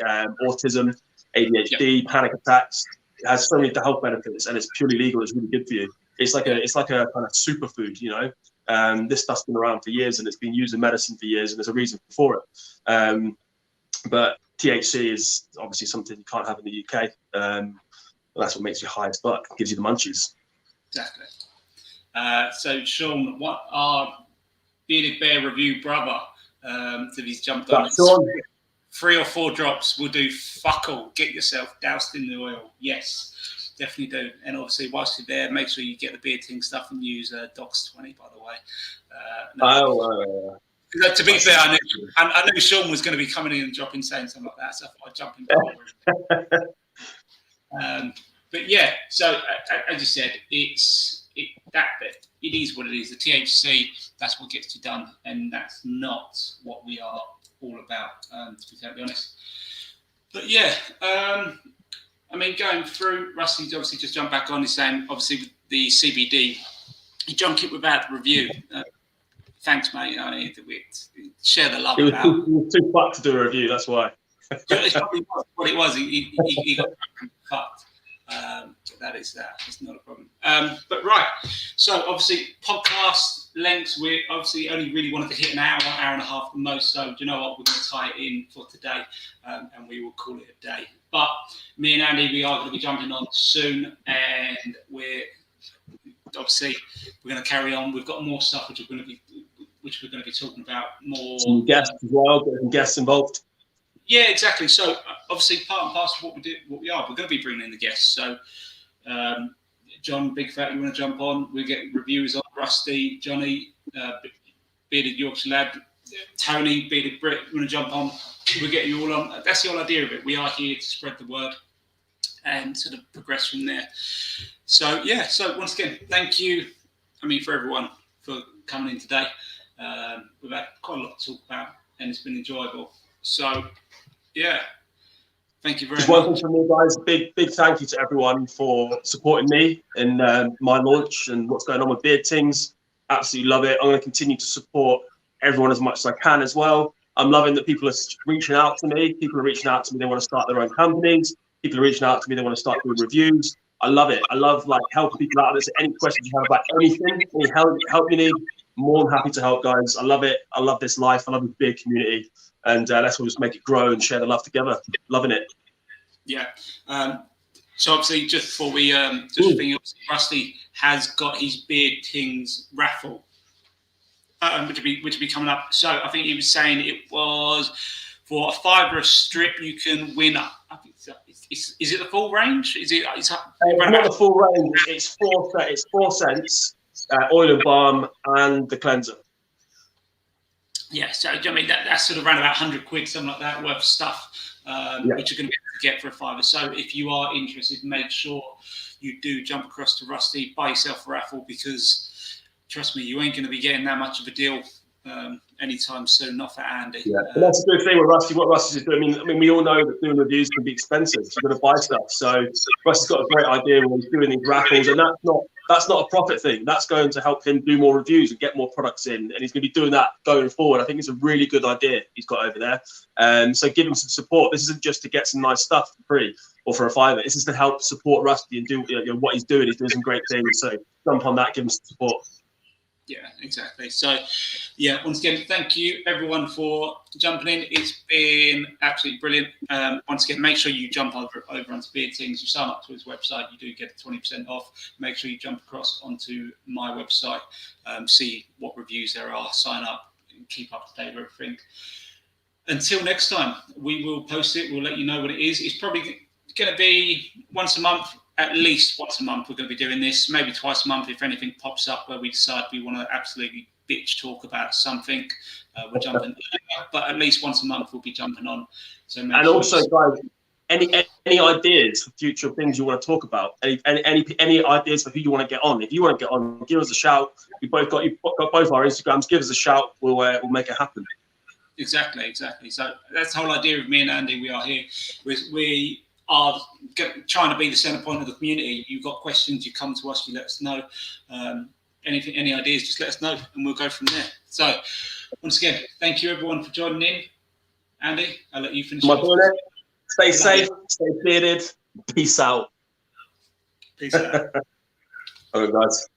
autism, ADHD, panic attacks. It has so many health benefits, and it's purely legal. It's really good for you. It's like a kind of superfood, you know. This stuff's been around for years, and it's been used in medicine for years, and there's a reason for it. But THC is obviously something you can't have in the UK. That's what makes you high as fuck. Gives you the munchies. Exactly. So Sean, what our Bearded Bear review brother that he's jumped on? Sean. 3 or 4 drops will do fuck all. Get yourself doused in the oil. Yes, definitely do. And obviously, whilst you're there, make sure you get the Beard Tings stuff and use Docs 20, by the way. To be fair, I knew Sean was going to be coming in and dropping, saying something like that, so I'd jump in. But yeah, so as you said, it is what it is. The THC, that's what gets you done, and that's not what we are all about, to be totally honest. But yeah, I mean, going through, Rusty's obviously just jumped back on. He's saying, obviously, with the CBD, he junked it without the review. Thanks, mate. share the love It was about. it was too fucked to do a review. That's why. It's probably what it was. He got fucked. That is that. It's not a problem. But right. So obviously podcast lengths. We obviously only really wanted to hit an hour, hour and a half at most. So do you know what? We're going to tie it in for today, and we will call it a day. But me and Andy, we are going to be jumping on soon, and we're going to carry on. We've got more stuff which we're going to be talking about more. Some guests as well. Get some guests involved. Yeah, exactly. So obviously, part and parcel of what we are, we're going to be bringing in the guests. So, John, Big Fat, you want to jump on? We'll get reviewers on. Rusty, Johnny, Bearded Yorkshire Lad, Tony, Bearded Brit, you want to jump on? We'll get you all on. That's the whole idea of it. We are here to spread the word and sort of progress from there. So, yeah. So once again, thank you. For everyone for coming in today. We've had quite a lot to talk about, and it's been enjoyable. So, yeah, thank you very much. One thing from me, guys. Big thank you to everyone for supporting me in my launch and what's going on with Beard Tings. Absolutely love it. I'm going to continue to support everyone as much as I can as well. I'm loving that people are reaching out to me. People are reaching out to me. They want to start their own companies. People are reaching out to me. They want to start doing reviews. I love it. I love helping people out. There's any questions you have about anything, any help you need, more than happy to help, guys. I love it. I love this life. I love this big community. And let's all just make it grow and share the love together. Loving it. Yeah. So obviously, just before we thinking, Rusty has got his Beard Tings raffle, which will be coming up. So I think he was saying it was for a fiver a strip. You can win. I think is it the full range? Is it? It's not the full range. It's 4 cents. Oil and balm and the cleanser. Yeah, so that's sort of around about 100 quid, something like that, worth of stuff, which you're going to be able to get for a fiver. So if you are interested, make sure you do jump across to Rusty, buy yourself a raffle, because trust me, you ain't going to be getting that much of a deal anytime soon, not for Andy. Yeah, but that's a good thing with Rusty. What Rusty's doing, I mean, we all know that doing reviews can be expensive. So you've got to buy stuff. So Rusty's got a great idea when he's doing these raffles, and that's not a profit thing. That's going to help him do more reviews and get more products in, and he's going to be doing that going forward. I think it's a really good idea he's got over there. So give him some support. This isn't just to get some nice stuff for free or for a fiver. This is to help support Rusty and do what he's doing. He's doing some great things. So jump on that, give him some support. Yeah, exactly. So, yeah, once again, thank you everyone for jumping in. It's been absolutely brilliant. Once again, make sure you jump over onto Beard Tings. You sign up to his website, you do get 20% off. Make sure you jump across onto my website, see what reviews there are, sign up, and keep up to date with everything. Until next time, we will post it. We'll let you know what it is. It's probably going to be once a month. At least once a month we're going to be doing this, maybe twice a month if anything pops up where we decide we want to absolutely bitch talk about something. We're jumping, but at least once a month we'll be jumping on. So also, guys, any ideas for future things you want to talk about? Any ideas for who you want to get on? If you want to get on, give us a shout. You've got both our Instagrams. Give us a shout. We'll make it happen. Exactly. So that's the whole idea of me and Andy. We are here. We are trying to be the centre point of the community. You've got questions, you come to us, you let us know. Any ideas, just let us know, and we'll go from there. So, once again, thank you everyone for joining in. Andy, I'll let you finish. Stay safe, stay bearded. Peace out. Peace out. All right, guys.